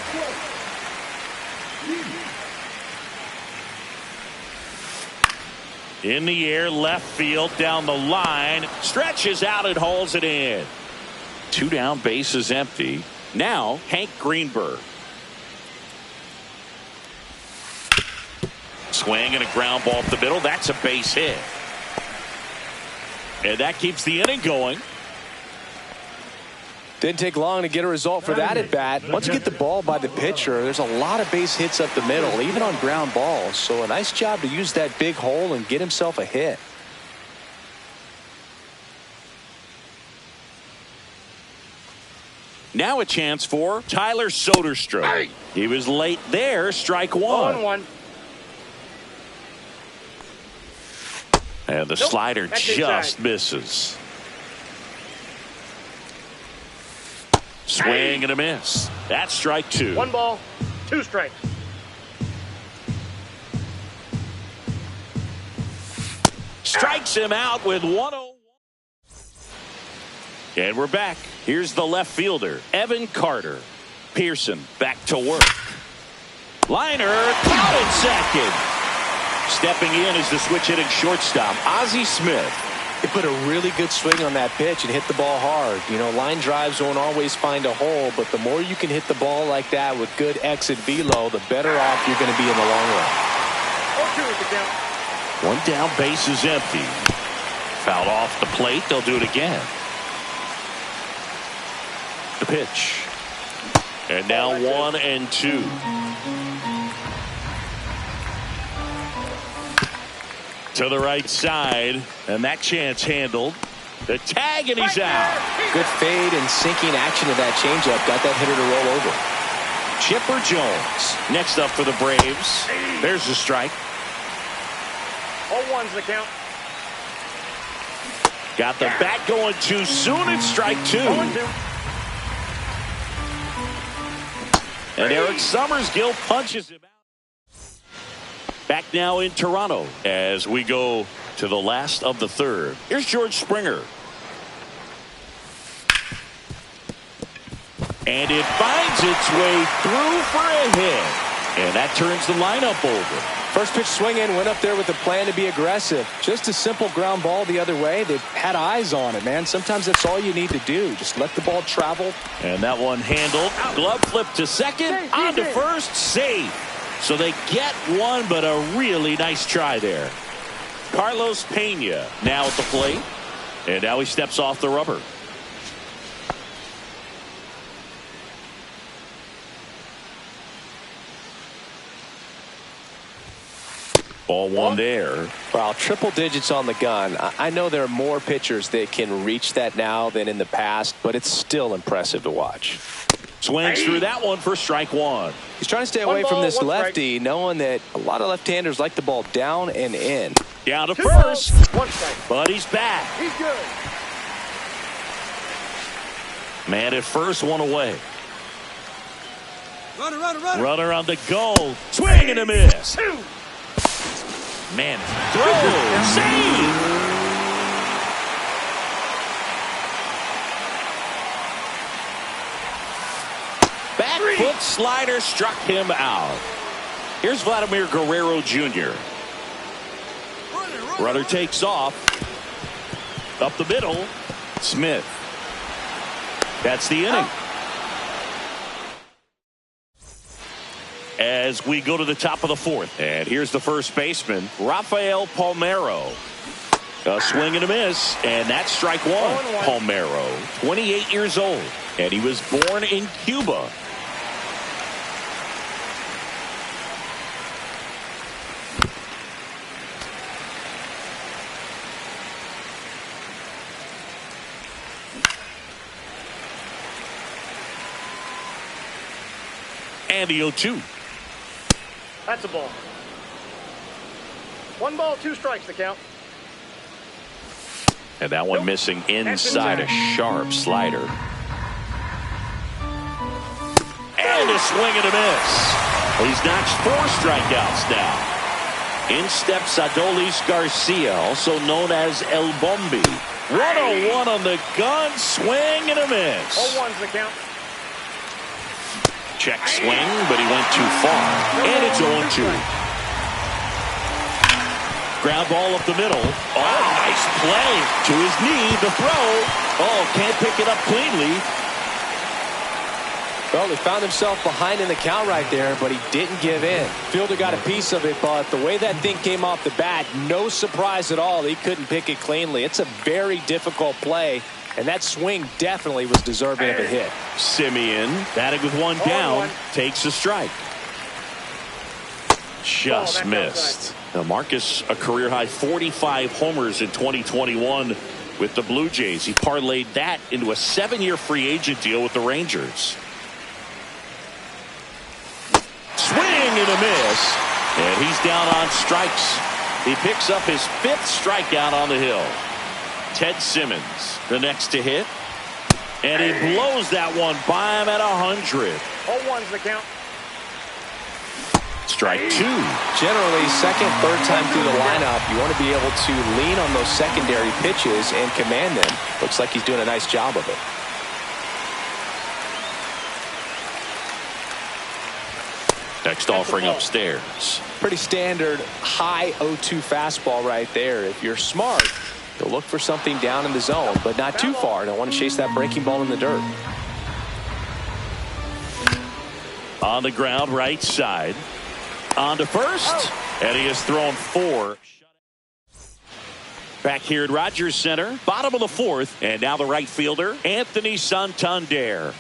In the air, left field, down the line, stretches out and hauls it in. 2 down, bases empty. Now Hank Greenberg. Swing and a ground ball up the middle. That's a base hit. And that keeps the inning going. Didn't take long to get a result for that at bat. Once you get the ball by the pitcher, there's a lot of base hits up the middle, even on ground balls. So a nice job to use that big hole and get himself a hit. Now a chance for Tyler Soderstrom. He was late there. Strike one. 0-1. And the slider just misses. Swing and a miss. That's strike 2. 1 ball, 2 strikes. Strikes him out with 1-0. And we're back. Here's the left fielder, Evan Carter. Pearson back to work. Liner caught at second. Stepping in is the switch hitting shortstop, Ozzie Smith. He put a really good swing on that pitch and hit the ball hard. You know, line drives won't always find a hole, but the more you can hit the ball like that with good exit velo, the better off you're going to be in the long run. 0-2 is the count. 1 down, base is empty. Fouled off the plate. They'll do it again. The pitch. And now 1-2. To the right side, and that chance handled. The tag, and he's out. Good fade and sinking action of that changeup got that hitter to roll over. Chipper Jones next up for the Braves. There's the strike. 0-1's the count. Got the bat going too soon. It's strike 2. 0-2. And Eric Summersgill punches him out. Back now in Toronto as we go to the last of the third. Here's George Springer. And it finds its way through for a hit. And that turns the lineup over. First pitch swing in, went up there with a plan to be aggressive. Just a simple ground ball the other way. They've had eyes on it, man. Sometimes that's all you need to do. Just let the ball travel. And that one handled. Glove flip to second. On to first. Safe. So they get one, but a really nice try there. Carlos Pena now at the plate. And now he steps off the rubber. Ball one there. Well, triple digits on the gun. I know there are more pitchers that can reach that now than in the past, but it's still impressive to watch. Swings through that one for strike one. He's trying to stay away from this lefty, knowing that a lot of left-handers like the ball down and in. Down to 2 first. balls, 1 strike. But he's back. He's good. Man at first, one away. Runner, runner, runner. Runner on the goal. Swing and a miss. 2. Man, throw. Save. Back foot slider struck him out. Here's Vladimir Guerrero Jr. Runner takes off. Up the middle. Smith. That's the inning. As we go to the top of the fourth. And here's the first baseman, Rafael Palmeiro. A swing and a miss, and that's strike one. Palmeiro, 28 years old, and he was born in Cuba. And the 0-2. That's a ball. 1 ball, 2 strikes, the count. And that one missing inside a sharp slider. And a swing and a miss. He's notched 4 strikeouts now. In steps Adolis Garcia, also known as El Bombi. 1-0-1 on the gun, swing and a miss. 0-1's the count. Check swing, but he went too far. And it's 0-2. Ground ball up the middle. Oh, nice play. To his knee, the throw. Oh, can't pick it up cleanly. Well, he found himself behind in the count right there, but he didn't give in. Fielder got a piece of it, but the way that thing came off the bat, no surprise at all. He couldn't pick it cleanly. It's a very difficult play, and that swing definitely was deserving of a hit. Simeon, batting with one down, takes a strike. Just missed. Now Marcus, a career-high 45 homers in 2021 with the Blue Jays. He parlayed that into a 7-year free agent deal with the Rangers. Swing and a miss. And he's down on strikes. He picks up his 5th strikeout on the hill. Ted Simmons, the next to hit. And he blows that one by him at 100. 0-1's the count. Strike 2. Generally, second, third time through the lineup, you want to be able to lean on those secondary pitches and command them. Looks like he's doing a nice job of it. Next offering upstairs. Pretty standard high 0-2 fastball right there. If you're smart, you'll look for something down in the zone, but not too far. Don't want to chase that breaking ball in the dirt. On the ground, right side. On to first. And he has thrown 4. Back here at Rogers Center, bottom of the 4th. And now the right fielder, Anthony Santander.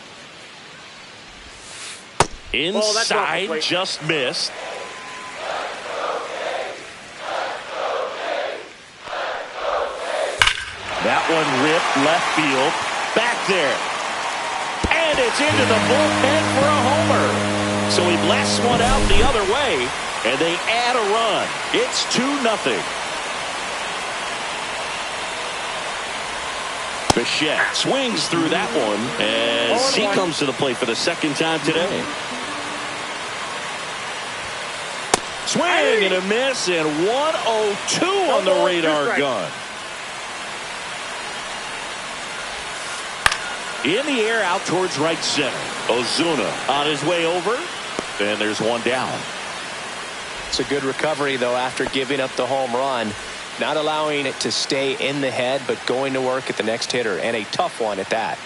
Inside, just missed. That one ripped left field. Back there. And it's into the bullpen for a homer. So he blasts one out the other way, and they add a run. It's 2-0. Bichette swings through that one as he comes to the plate for the 2nd time today. Swing and a miss, and 1-0-2 on the radar gun. In the air out towards right center. Ozuna on his way over. And there's one down. It's a good recovery, though, after giving up the home run. Not allowing it to stay in the head, but going to work at the next hitter. And a tough one at that.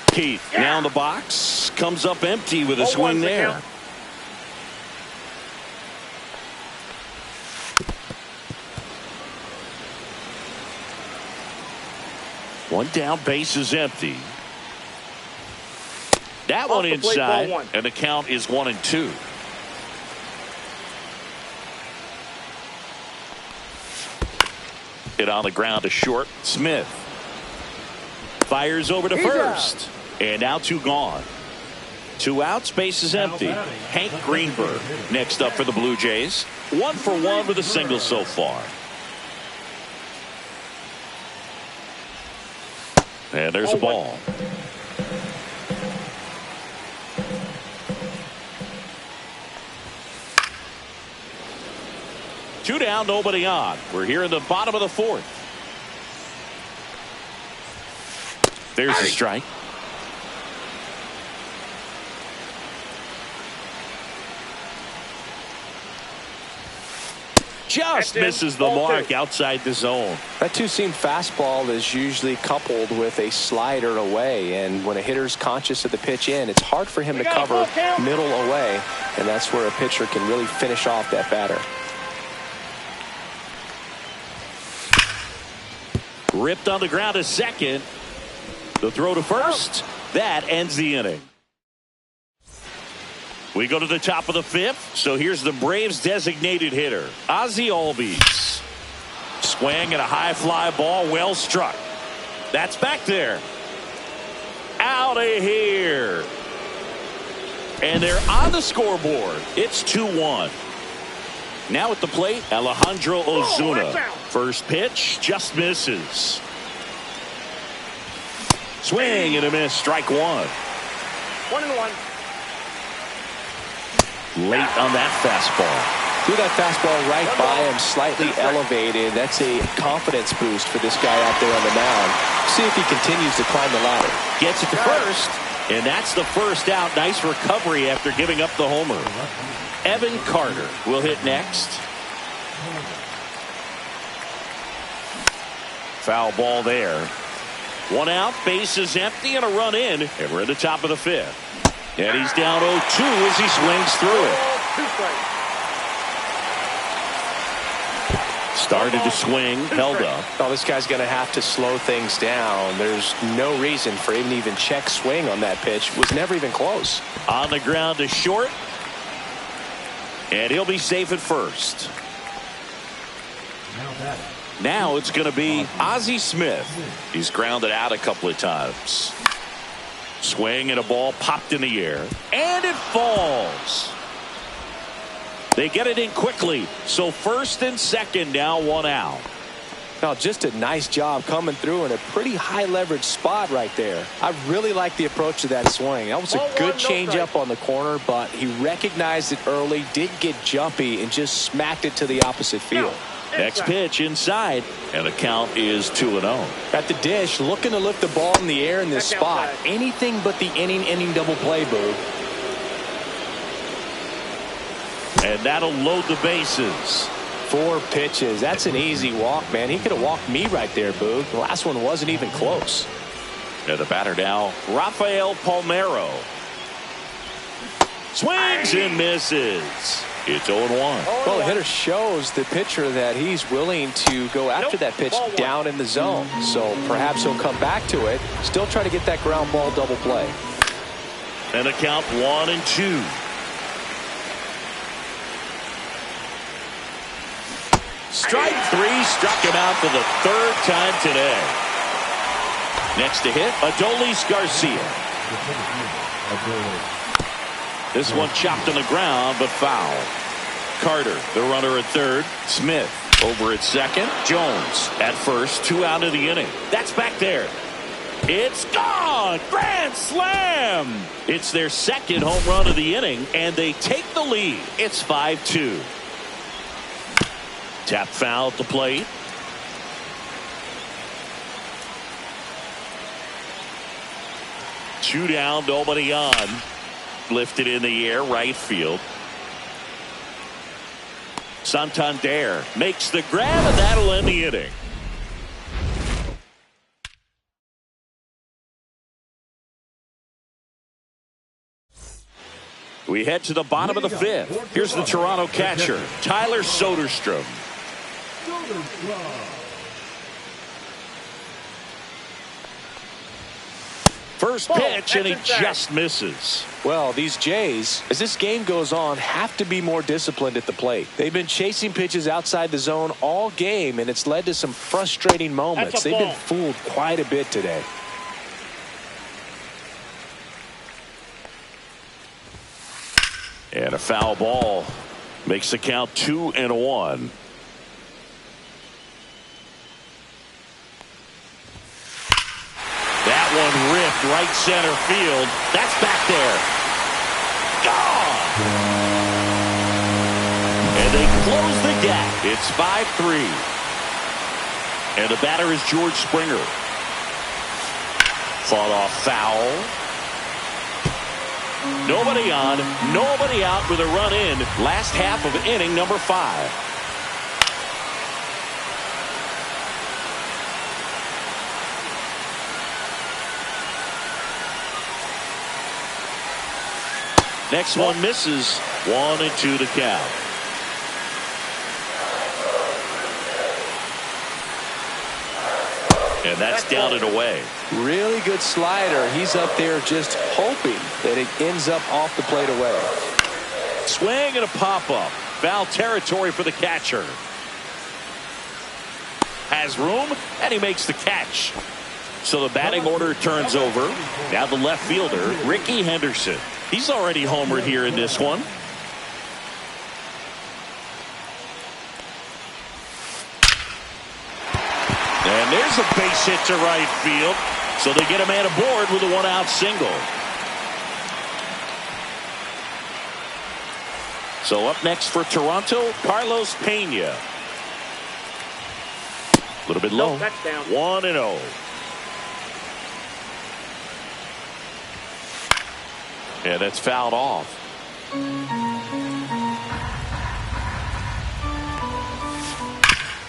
Keith now in the box. Comes up empty with a swing there. One down, base is empty. That Off one the plate, inside, ball one. and the count is 1-2. Hit on the ground to short. Smith fires over to He's first, and now 2 gone. 2 outs, base is empty. Hank Greenberg next up for the Blue Jays. 1 for 1 with a single so far. And there's a ball. Two down, nobody on. We're here in the bottom of the 4th. There's a strike. Just misses the mark outside the zone. That two-seam fastball is usually coupled with a slider away, and when a hitter's conscious of the pitch in, it's hard for him to cover middle away, and that's where a pitcher can really finish off that batter. Ripped on the ground to second. The throw to first. That ends the inning. We go to the top of the 5th. So here's the Braves designated hitter, Ozzie Albies. Swing and a high fly ball, well struck. That's back there. Out of here. And they're on the scoreboard. It's 2-1. Now at the plate, Alejandro Ozuna. First pitch just misses. Swing and a miss. Strike 1. 1-1. Late on that fastball. Threw that fastball right by him, slightly elevated. That's a confidence boost for this guy out there on the mound. See if he continues to climb the ladder. Gets it to first, and that's the first out. Nice recovery after giving up the homer. Evan Carter will hit next. Foul ball there. 1 out, base is empty, and a run in, and we're at the top of the 5th. And he's down 0-2 as he swings through it. Started to swing, held up. Oh, this guy's going to have to slow things down. There's no reason for him to even check swing on that pitch. Was never even close. On the ground to short. And he'll be safe at first. Now it's going to be Ozzie Smith. He's grounded out a couple of times. Swing and a ball popped in the air. And it falls. They get it in quickly. So first and second, now 1 out. Now just a nice job coming through in a pretty high leverage spot right there. I really like the approach to that swing. That was a good changeup on the corner, but he recognized it early, didn't get jumpy, and just smacked it to the opposite field. Next pitch inside, and the count is 2-0. At the dish, looking to lift the ball in the air in this spot. Anything but the inning double play, Boo. And that'll load the bases. 4 pitches. That's an easy walk, man. He could have walked me right there, Boo. The last one wasn't even close. And the batter now, Rafael Palmeiro. Swings and misses. It's 0-1. Well, the hitter shows the pitcher that he's willing to go after that pitch down in the zone. So perhaps he'll come back to it. Still try to get that ground ball double play. And the count 1-2. Strike 3 struck him out for the 3rd time today. Next to hit, Adolis Garcia. This one chopped on the ground, but foul. Carter, the runner at third. Smith over at second. Jones at first. 2 out of the inning. That's back there. It's gone. Grand slam. It's their 2nd home run of the inning, and they take the lead. It's 5-2. Tap foul at the plate. Two down, nobody on. Lifted in the air, right field. Santander makes the grab, and that'll end the inning. We head to the bottom of the 5th. Here's the Toronto catcher, Tyler Soderstrom. First pitch, and he just misses. Well, these Jays, as this game goes on, have to be more disciplined at the plate. They've been chasing pitches outside the zone all game, and it's led to some frustrating moments. They've been fooled quite a bit today. And a foul ball makes the count 2-1. That one ripped right center field. That's back there. Gone! And they close the gap. It's 5-3. And the batter is George Springer. Fought off foul. Nobody on, nobody out with a run in. Last half of inning number 5. Next one misses. 1-2 the count. And that's down and away. Really good slider. He's up there just hoping that it ends up off the plate away. Swing and a pop-up. Foul territory for the catcher. Has room, and he makes the catch. So the batting order turns over. Now the left fielder, Ricky Henderson. He's already homered here in this one. And there's a base hit to right field. So they get a man aboard with a one-out single. So up next for Toronto, Carlos Pena. A little bit low. 1-0. Yeah, that's fouled off.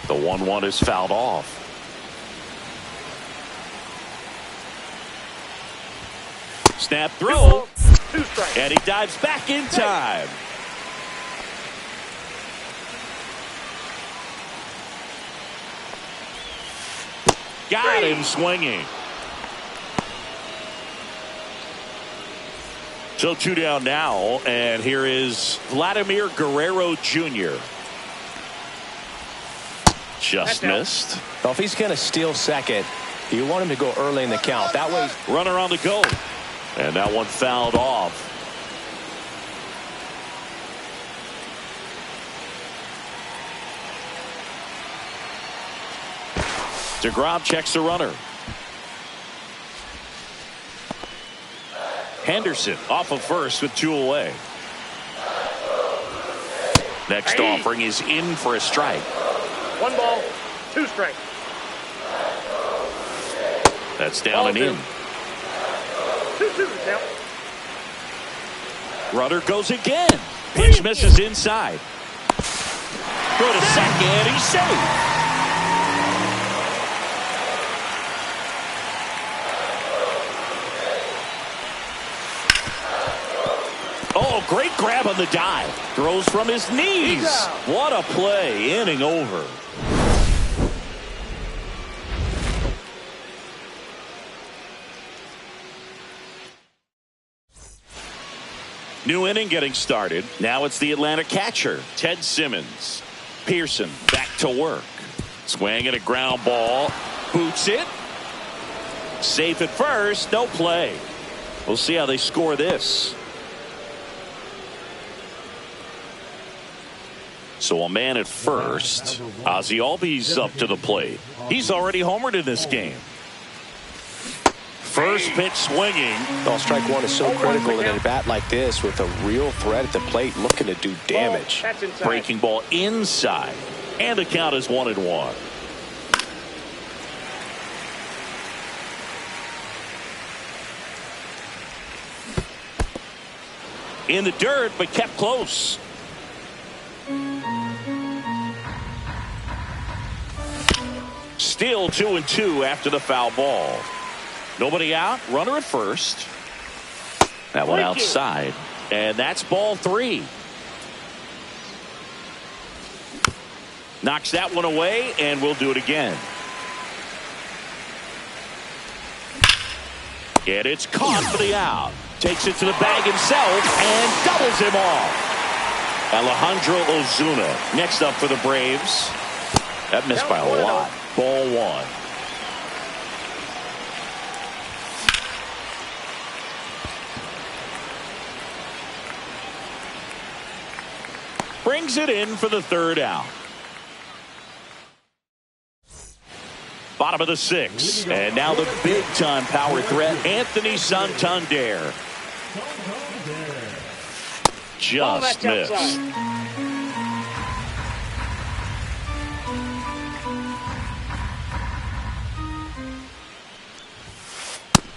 The 1-1 is fouled off. Snap through. And he dives back in time. Got him swinging. So 2 down now, and here is Vladimir Guerrero Jr. Just missed. Well, if he's going to steal second, you want him to go early in the count. That way, runner on the go. And that one fouled off. DeGrom checks the runner. Henderson off of first with 2 away. Next offering is in for a strike. 1 ball, 2 strikes. That's down and in. 2-2 now. Runner goes again. Pitch misses inside. Go to second. He's safe. Oh, great grab on the dive. Throws from his knees. What a play. Inning over. New inning getting started. Now it's the Atlanta catcher, Ted Simmons. Pearson back to work. Swing and a ground ball. Boots it. Safe at first. No play. We'll see how they score this. So a man at first. Ozzie Albies up to the plate. He's already homered in this game. First pitch swinging. Well, strike one is so critical in a bat like this with a real threat at the plate looking to do damage. Breaking ball inside. And the count is 1-1. In the dirt, but kept close. Still 2-2 after the foul ball. Nobody out. Runner at first. That one outside. And that's ball 3. Knocks that one away, and we'll do it again. And it's caught for the out. Takes it to the bag himself and doubles him off. Alejandro Ozuna next up for the Braves. That missed by a lot. Ball one. Brings it in for the third out. Bottom of the sixth. And now the big-time power threat, Anthony Santander. Just missed.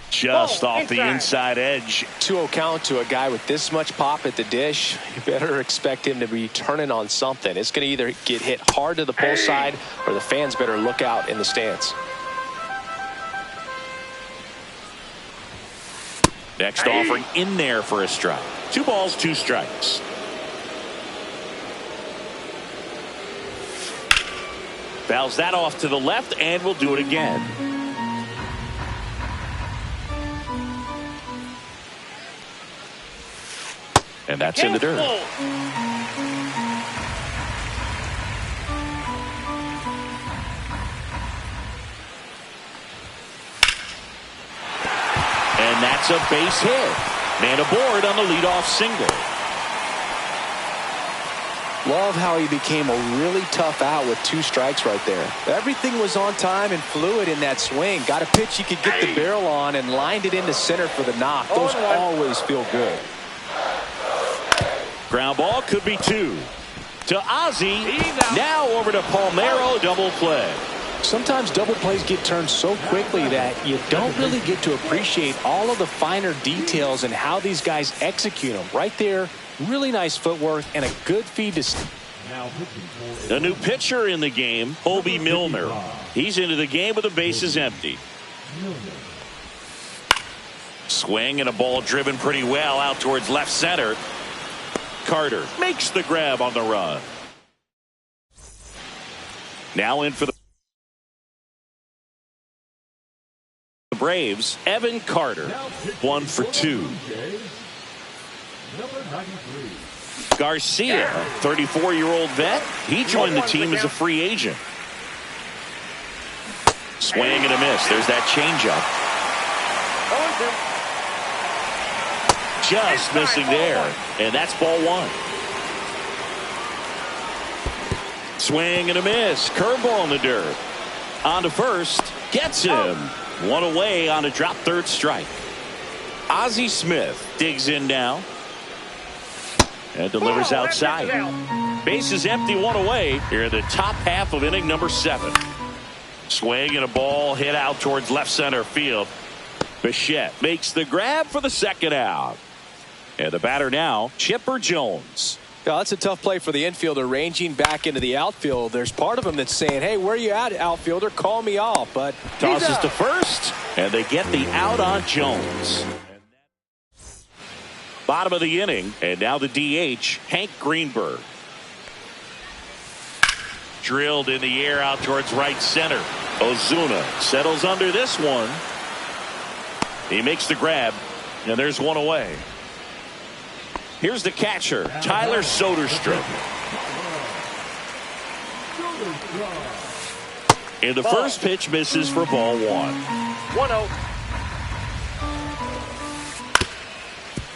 Just off the inside edge. 2-0 count to a guy with this much pop at the dish. You better expect him to be turning on something. It's going to either get hit hard to the pull side or the fans better look out in the stands. Next offering in there for a strike. 2 balls, 2 strikes. Fouls that off to the left and will do it again. And that's in the dirt. And that's a base hit. Man aboard on the leadoff single. Love how he became a really tough out with 2 strikes right there. Everything was on time and fluid in that swing. Got a pitch he could get the barrel on and lined it into center for the knock. Those always feel good. Ground ball could be 2. To Ozzy. Now over to Palmeiro. Double play. Sometimes double plays get turned so quickly that you don't really get to appreciate all of the finer details and how these guys execute them. Right there, really nice footwork and a good feed to. The new pitcher in the game, Obi Milner. He's into the game with the bases empty. Swing and a ball driven pretty well out towards left center. Carter makes the grab on the run. Now in for the Braves, Evan Carter. 1 for 2. Garcia, 34-year-old vet. He joined the team as a free agent. Swing and a miss. There's that changeup. Just missing there. And that's ball 1. Swing and a miss. Curveball in the dirt. On to first. Gets him. 1 away on a drop third strike. Ozzie Smith digs in now. And delivers outside. Bases empty, 1 away. Here in the top half of inning number 7. Swing and a ball hit out towards left center field. Bichette makes the grab for the second out. And the batter now, Chipper Jones. Yeah, that's a tough play for the infielder ranging back into the outfield. There's part of him that's saying, hey, where you at, outfielder? Call me off. But tosses to first, and they get the out on Jones. Bottom of the inning, and now the DH, Hank Greenberg. Drilled in the air out towards right center. Ozuna settles under this one. He makes the grab, and there's 1 away. Here's the catcher, Tyler Soderstrom. And the first pitch misses for ball 1. 1-0.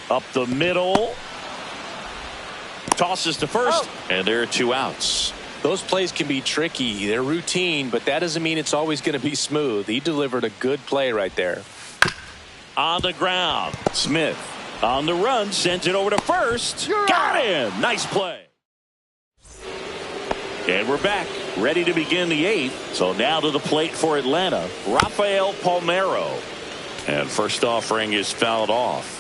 Up the middle. Tosses to first, and there are 2 outs. Those plays can be tricky. They're routine, but that doesn't mean it's always going to be smooth. He delivered a good play right there. On the ground, Smith on the run, sends it over to first. Got him. Nice play. And we're back, ready to begin the 8th. So now to the plate for Atlanta, Rafael Palmeiro. And first offering is fouled off.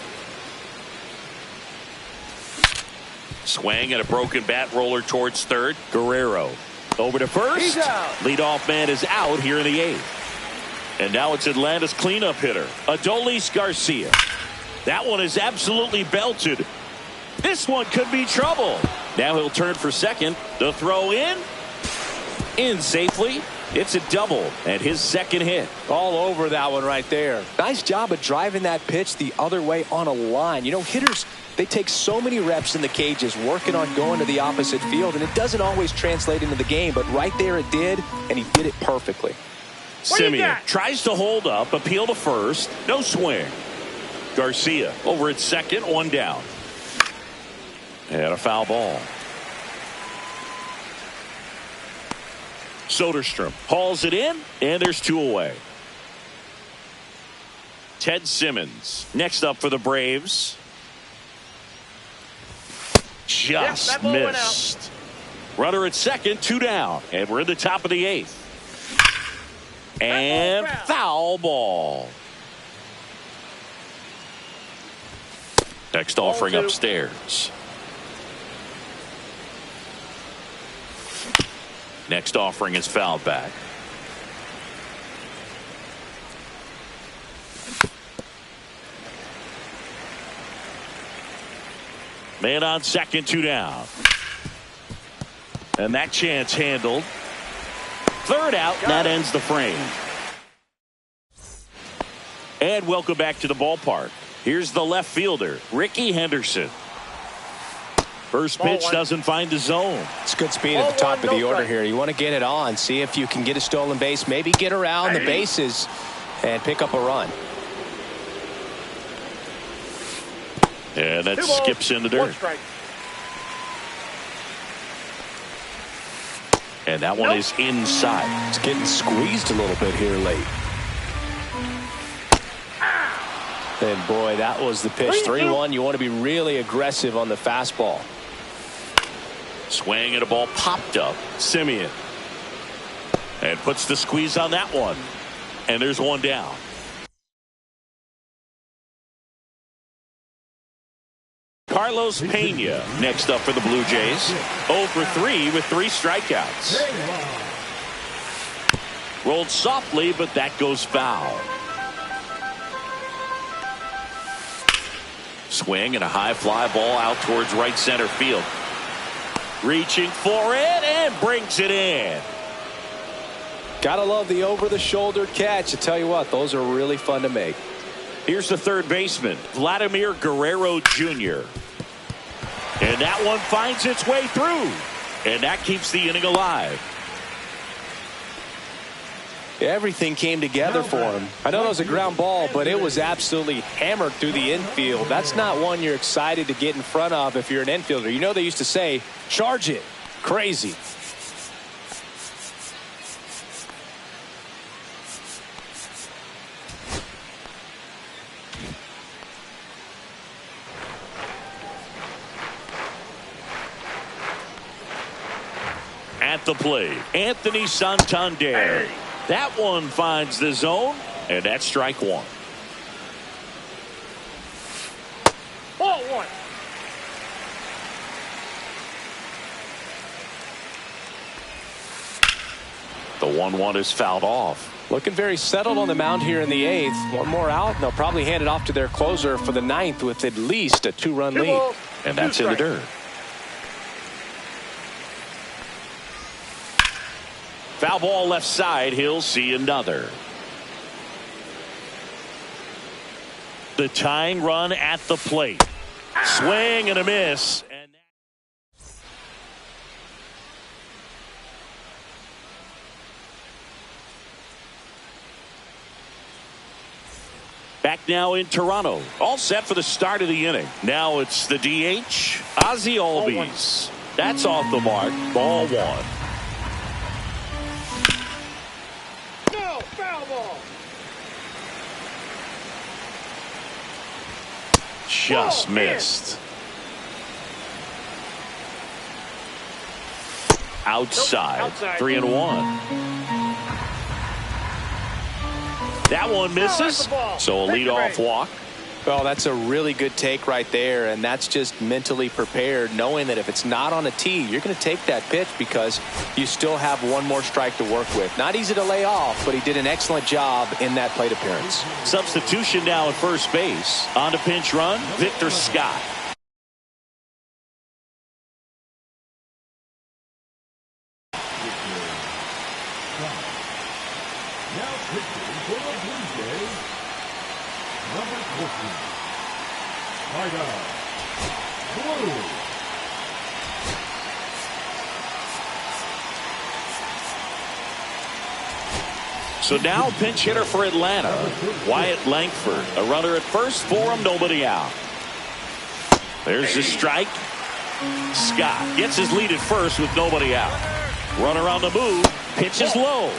Swing and a broken bat roller towards third. Guerrero over to first. Leadoff man is out here in the 8th. And now it's Atlanta's cleanup hitter, Adolis Garcia. That one is absolutely belted. This one could be trouble. Now he'll turn for second. The throw in safely. It's a double and his second hit. All over that one right there. Nice job of driving that pitch the other way on a line. You know, hitters, they take so many reps in the cages working on going to the opposite field, and it doesn't always translate into the game, but right there it did, and he did it perfectly. Simeon tries to hold up, appeal to first, no swing. Garcia over at second, one down. And a foul ball. Soderstrom hauls it in, and there's two away. Ted Simmons next up for the Braves. Just missed. Runner at second, two down, and we're in the top of the eighth. And foul ball. Next offering upstairs. Next offering is fouled back. Man on second, two down. And that chance handled. Third out, that ends the frame. And welcome back to the ballpark. Here's the left fielder, Ricky Henderson. First pitch doesn't find the zone. It's good speed at the top of the order here. You want to get it on, see if you can get a stolen base, maybe get around the bases and pick up a run. And that skips in the dirt. And that one is inside. It's getting squeezed a little bit here late. And boy, that was the pitch. 3-1. You want to be really aggressive on the fastball. Swing and a ball popped up. Simeon. And puts the squeeze on that one. And there's one down. Carlos Pena next up for the Blue Jays. 0 for 3 with 3 strikeouts. Rolled softly, but that goes foul. Swing and a high fly ball out towards right center field. Reaching for it and brings it in. Gotta love the over-the-shoulder catch. I tell you what, those are really fun to make. Here's the third baseman, Vladimir Guerrero Jr. And that one finds its way through. And that keeps the inning alive. Everything came together for him. I know it was a ground ball, but it was absolutely hammered through the infield. That's not one you're excited to get in front of if you're an infielder. You know they used to say, charge it. Crazy. At the plate, Anthony Santander. That one finds the zone, and that's strike one. Ball one. The 1-1 is fouled off. Looking very settled on the mound here in the 8th. One more out, and they'll probably hand it off to their closer for the 9th with at least a 2-run lead. And that's in the dirt. Foul ball left side. He'll see another. The tying run at the plate. Swing and a miss. And back now in Toronto. All set for the start of the inning. Now it's the DH, Ozzie Albies. That's off the mark. Ball one. Just missed. Outside. 3-1. That one misses. So a leadoff walk. Well, that's a really good take right there, and that's just mentally prepared, knowing that if it's not on a tee, you're going to take that pitch because you still have one more strike to work with. Not easy to lay off, but he did an excellent job in that plate appearance. Substitution now at first base. On to pinch run, Victor Scott. Number 14. Liga Peloteros. So now pinch hitter for Atlanta, Wyatt Langford. A runner at first for him, nobody out. There's the strike. Scott gets his lead at first with nobody out. Runner on the move. Pitch is low.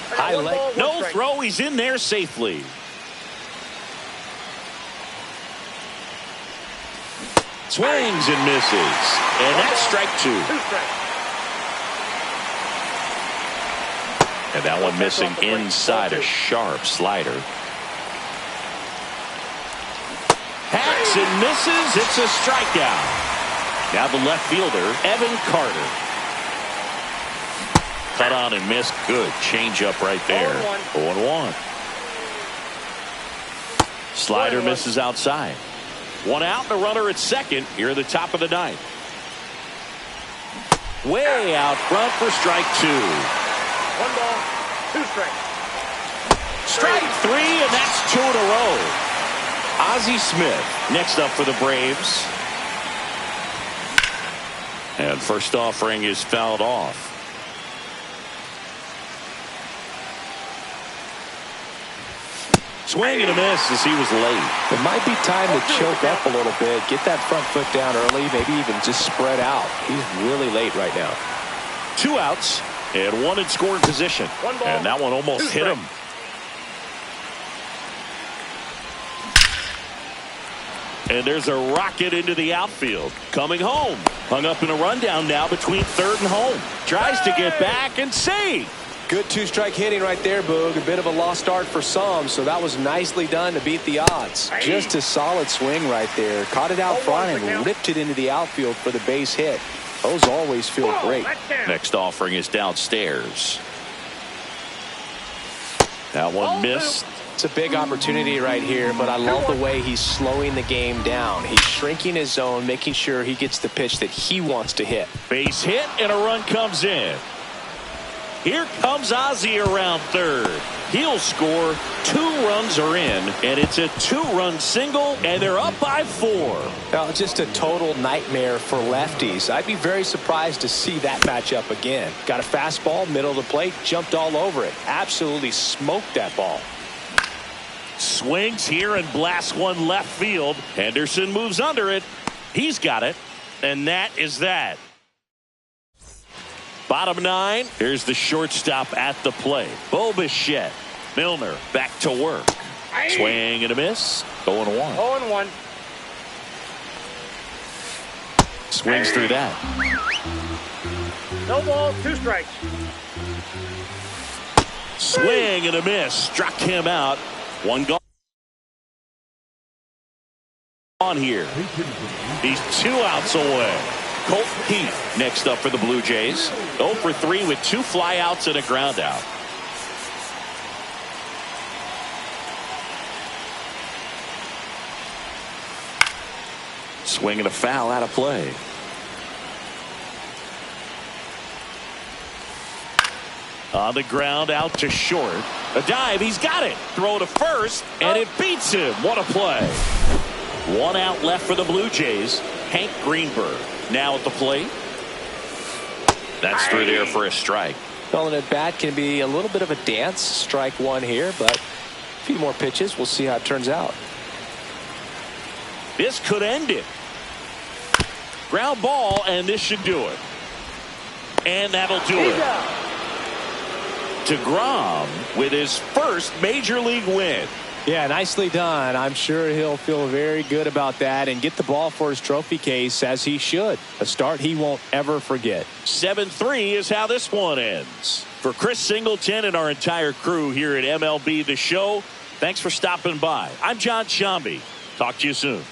High leg. No throw. He's in there safely. Swings and misses. And that's strike two. And that one missing inside a sharp slider. Hacks and misses. It's a strikeout. Now the left fielder, Evan Carter. Cut on and missed. Good changeup right there. 0-1. Slider misses outside. One out and a runner at second here at the top of the ninth. Way out front for strike two. 1 ball, 2 strikes. Strike three, and that's 2 in a row. Ozzie Smith next up for the Braves. And first offering is fouled off. Swing and a miss as he was late. It might be time to choke up a little bit. Get that front foot down early. Maybe even just spread out. He's really late right now. 2 outs and 1 in scoring position. And that one almost hit him. And there's a rocket into the outfield. Coming home. Hung up in a rundown now between third and home. Tries to get back and save. Good 2-strike hitting right there, Boog. A bit of a lost start for some, so that was nicely done to beat the odds. Just a solid swing right there. Caught it out front and ripped it into the outfield for the base hit. Those always feel great. Next offering is downstairs. That one missed. It's a big opportunity right here, but I love the way he's slowing the game down. He's shrinking his zone, making sure he gets the pitch that he wants to hit. Base hit and a run comes in. Here comes Ozzie around third. He'll score. 2 runs are in, and it's a 2-run single, and they're up by 4. Now, just a total nightmare for lefties. I'd be very surprised to see that matchup again. Got a fastball, middle of the plate, jumped all over it. Absolutely smoked that ball. Swings here and blasts one left field. Henderson moves under it. He's got it, and that is that. Bottom 9, here's the shortstop at the plate. Bo Bichette. Milner back to work. Swing and a miss. 0-1. 0-1. Swings through that. No ball, 2 strikes. Swing and a miss. Struck him out. 1 gone on here. He's 2 outs away. Colt Heath next up for the Blue Jays. 0 for 3 with 2 flyouts and a ground out. Swing and a foul out of play. On the ground out to short. A dive. He's got it. Throw to first and it beats him. What a play. 1 out left for the Blue Jays. Hank Greenberg now at the plate. That's through there for a strike. Well, an at-bat can be a little bit of a dance. Strike 1 here, but a few more pitches. We'll see how it turns out. This could end it. Ground ball, and this should do it. And that'll do it. DeGrom with his first major league win. Yeah, nicely done. I'm sure he'll feel very good about that and get the ball for his trophy case, as he should. A start he won't ever forget. 7-3 is how this one ends. For Chris Singleton and our entire crew here at MLB The Show, thanks for stopping by. I'm John Shambi. Talk to you soon.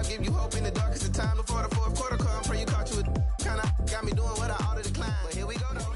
give you hope in the darkest of time before the fourth quarter come. Pray you caught you with kind of got me doing what I ought to decline. But here we go though.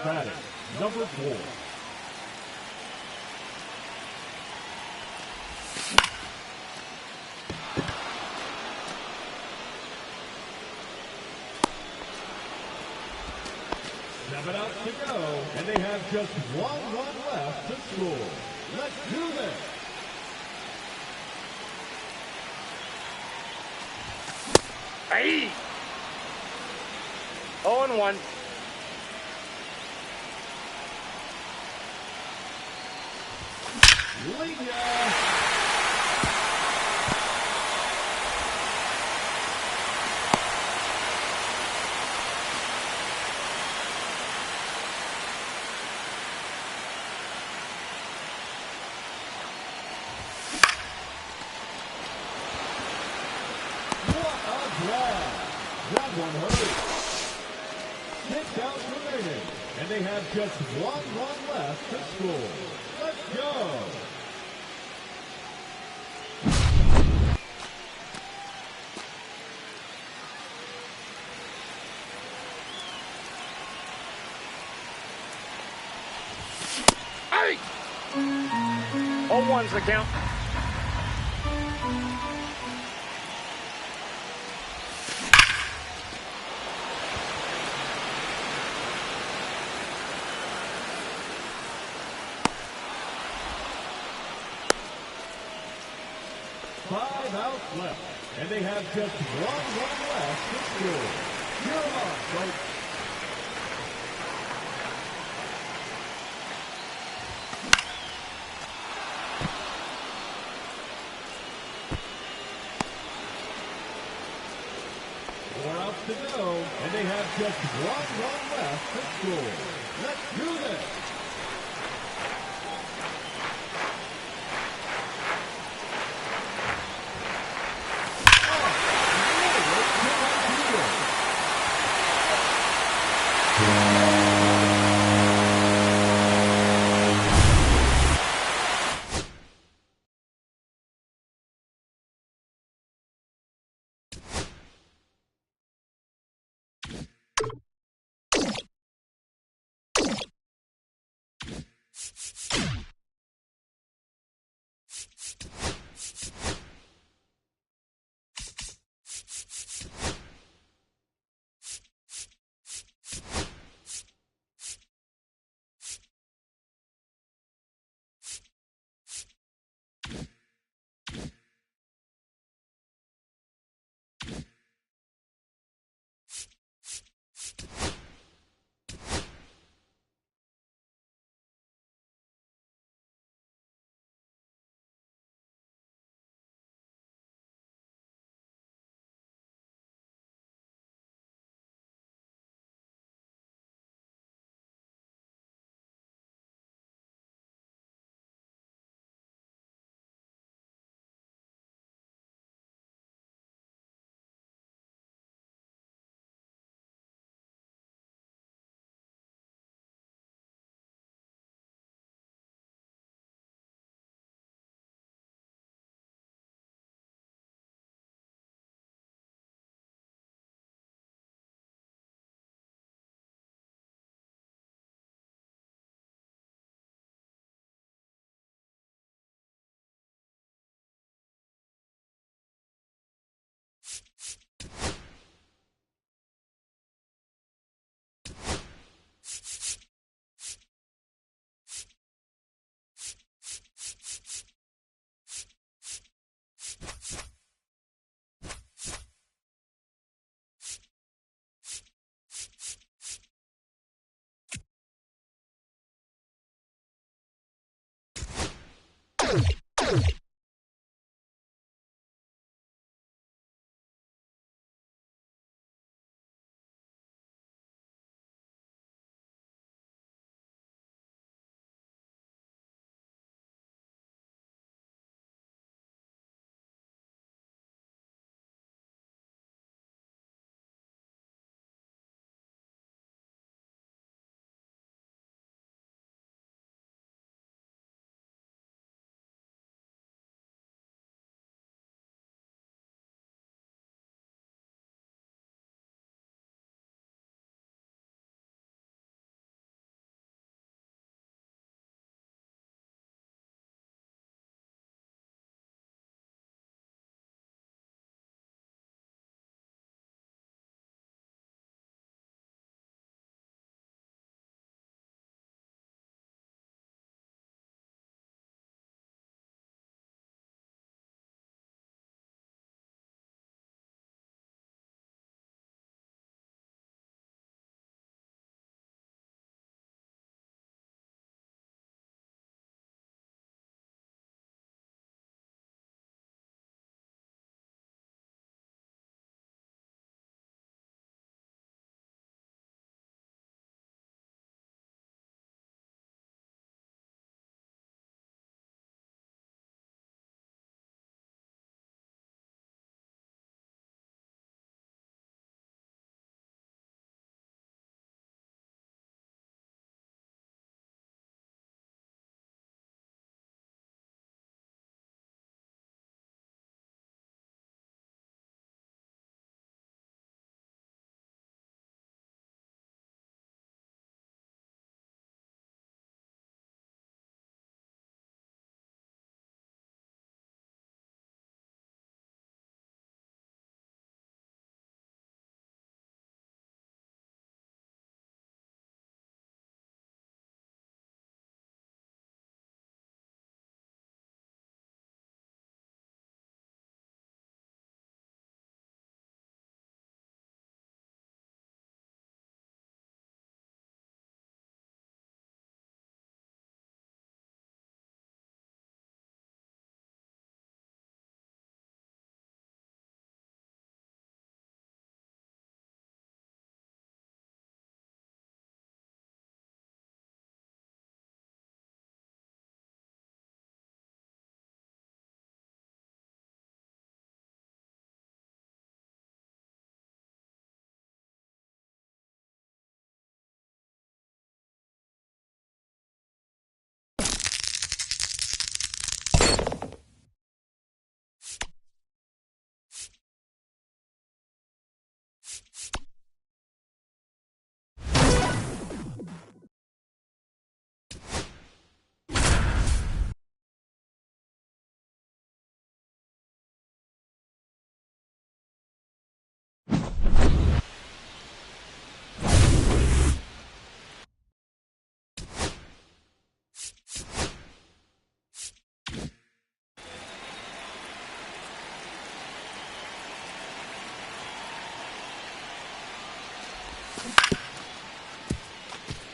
batting, number 4. Seven out to go, and they have just 1 run left to score. Let's do this. Hey! 0-1. Liga. That one hurt. 6 outs remaining, and they have just 1 run left to score. Let's go. Hey! 0-1's the count. Five outs left, and they have just 1 run left to score. You're on, folks. Four outs to go, and they have just 1 run left to score. Let's do this.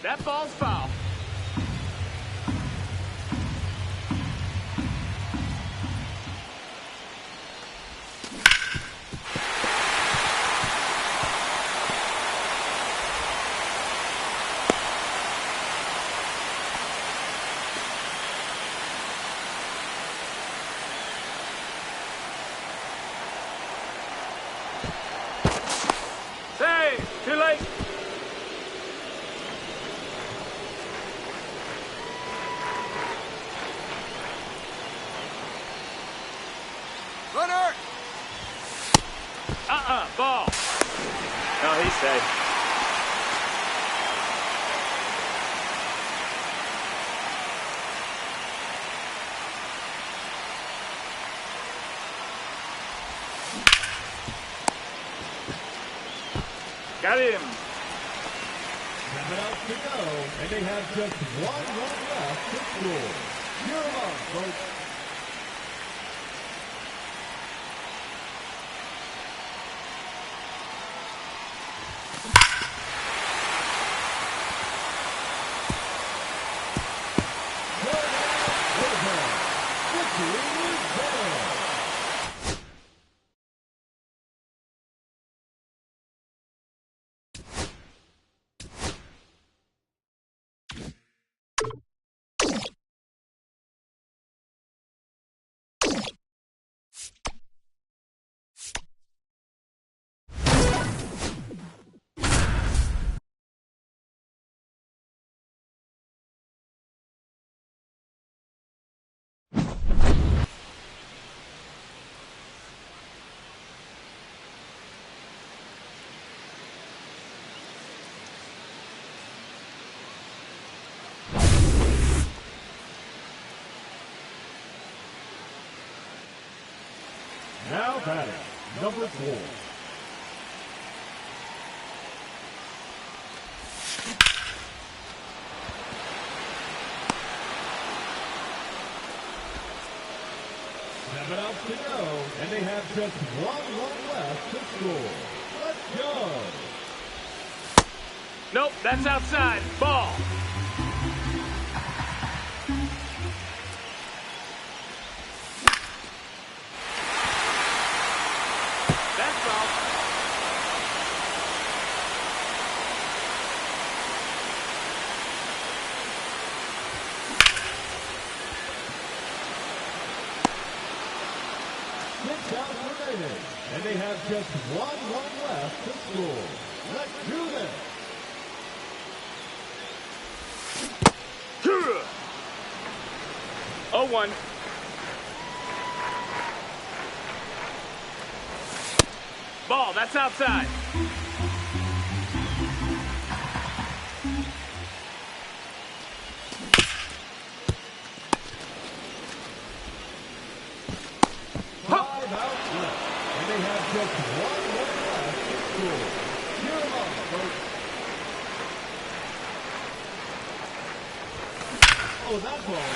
That ball's foul. Hey, too late. Runner! Ball. No, he's safe. Got him. 7 out to go, and they have just 1 run left to score. You're on, folks. Now batting, number 4. Seven out to go, and they have just 1 run left to score. Let's go. Nope, that's outside. Ball. That's foul. And they have just 1 run left to score. Let's do this. Oh, 1. Ball, that's outside. Just 1 run left to score. Cheer them up, folks. Oh, that ball.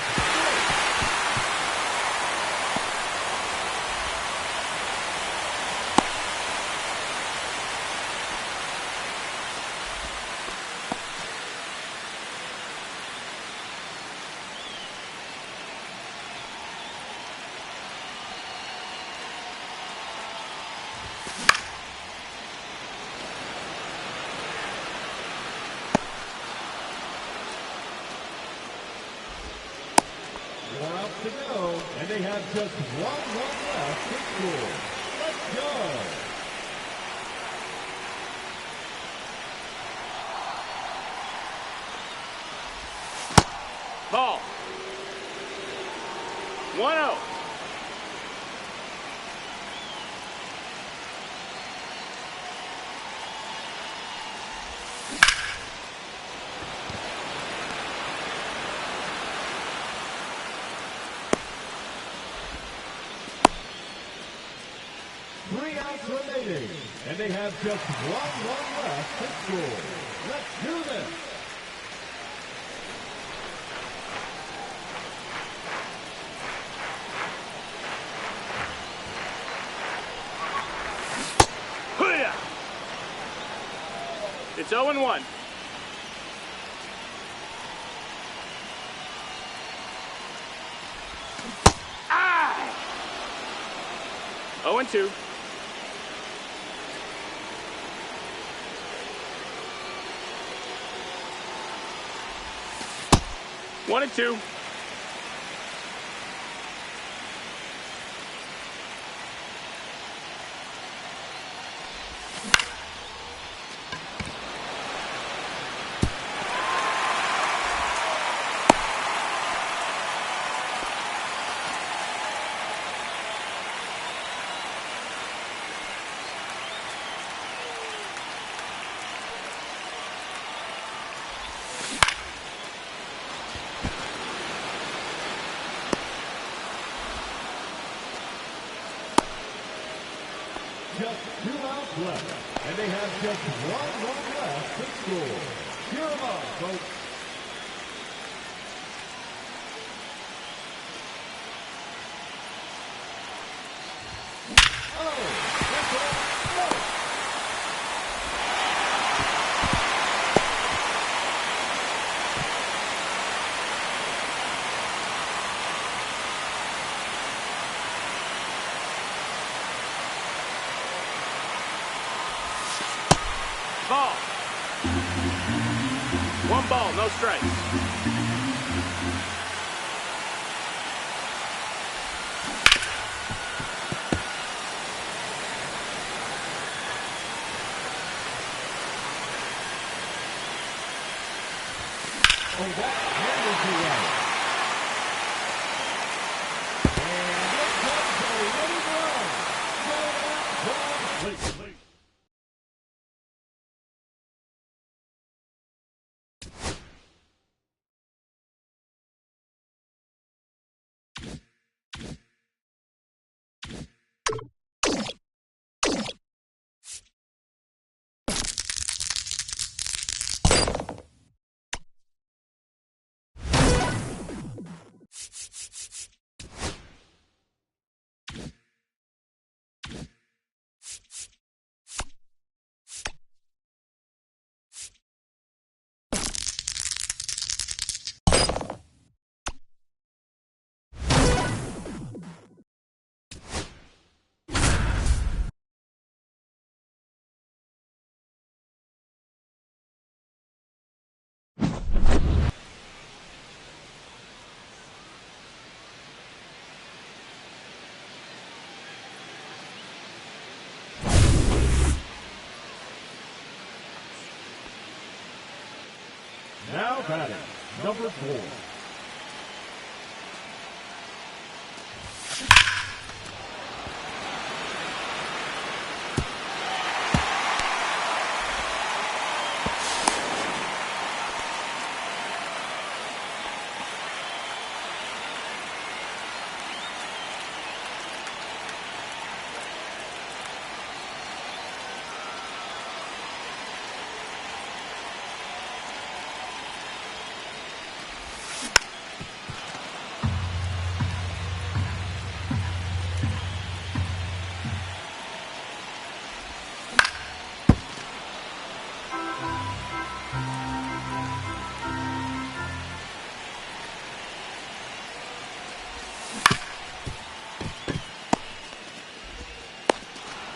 To go, and they have just 1 run left to score. Let's go. Ball. 1-0. Remaining, and they have just 1 run left to score. Let's do this. It's 0-1. Ah! 0-2. One and two. Just 2 outs left, and they have just 1 run left to score. Cheer them up, folks. Ball. 1 ball, no strikes. Oh, that handles the right. And it comes a running run. Throw it out, plate. Now batting, number 4.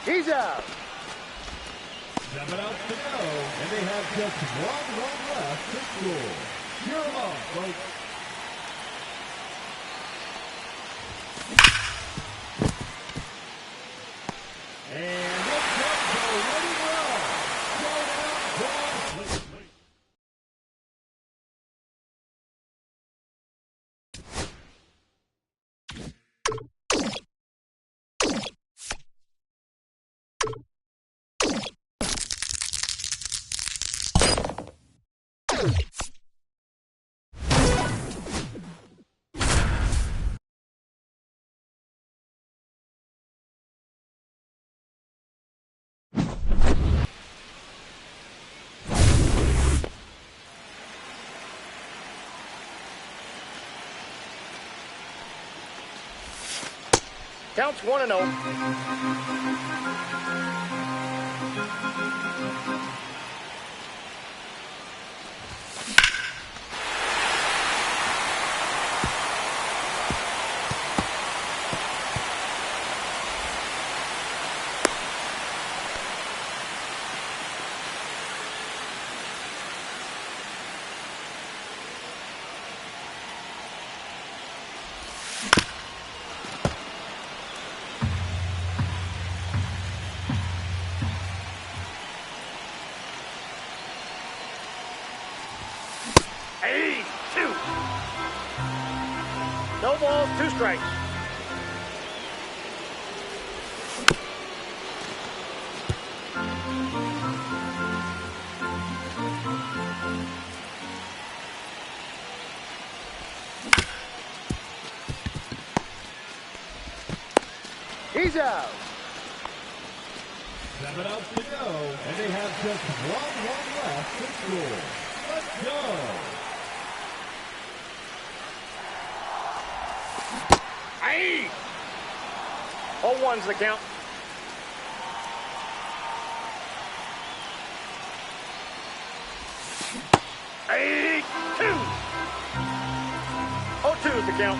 He's out. 7 outs to go, and they have just 1 run left to score. Cheer them up, folks. And it comes a running run. Throw it out, plate. Counts 1-0. No balls, 2 strikes. He's out. 7 outs to go, and they have just 1 run left to score. Let's go. Aye. 0-1's the count. Aye. 2. 0-2's the count.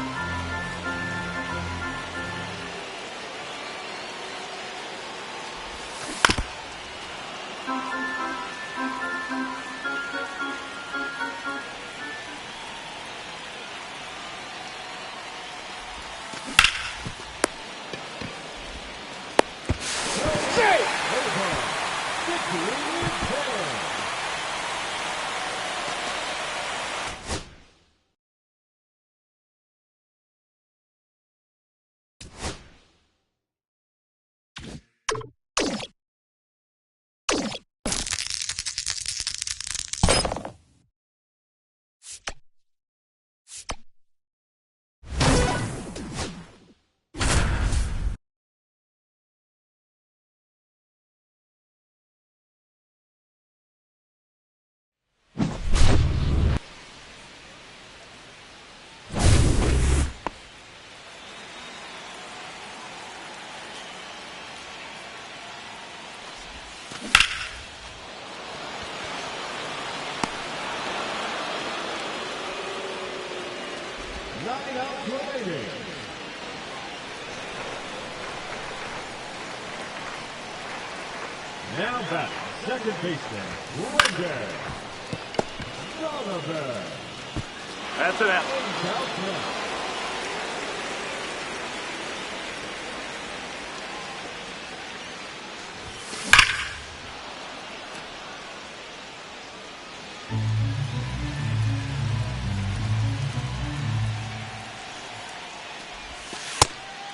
Nine outs remaining. Now back, second baseman, Liga Peloteros. That's an out.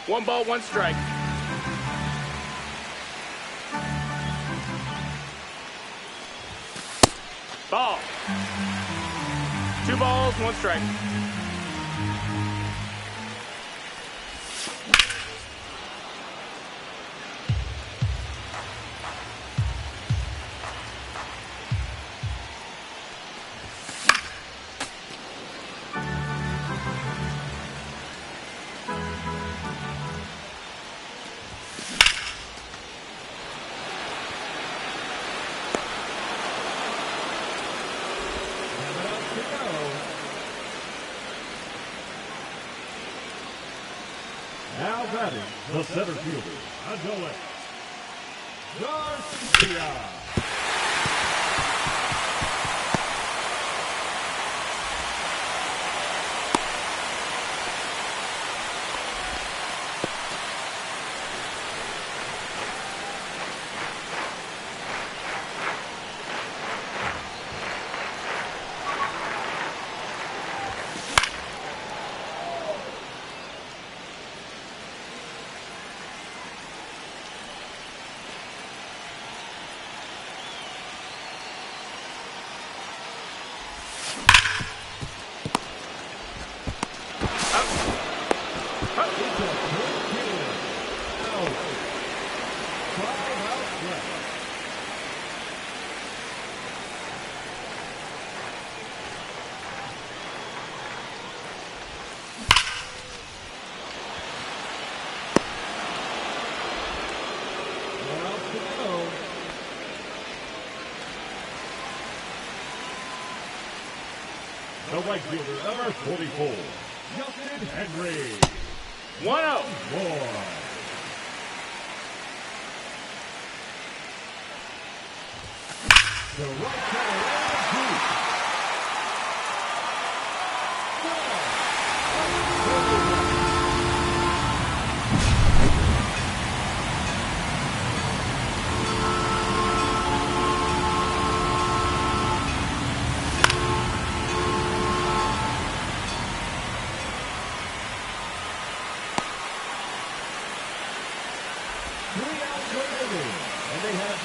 One ball, 1 strike. Ball. 2 balls, 1 strike. Now batting, the center fielder, Adole Garcia. The right fielder, number 44, Justin Henry. 1-0. More. The right fielder,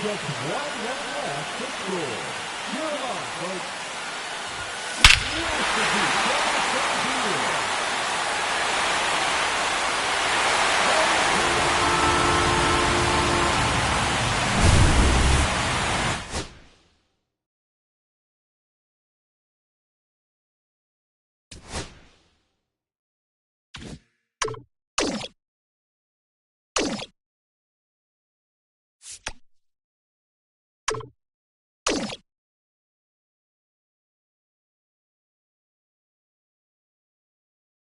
just 1 run left to score. You're on, folks.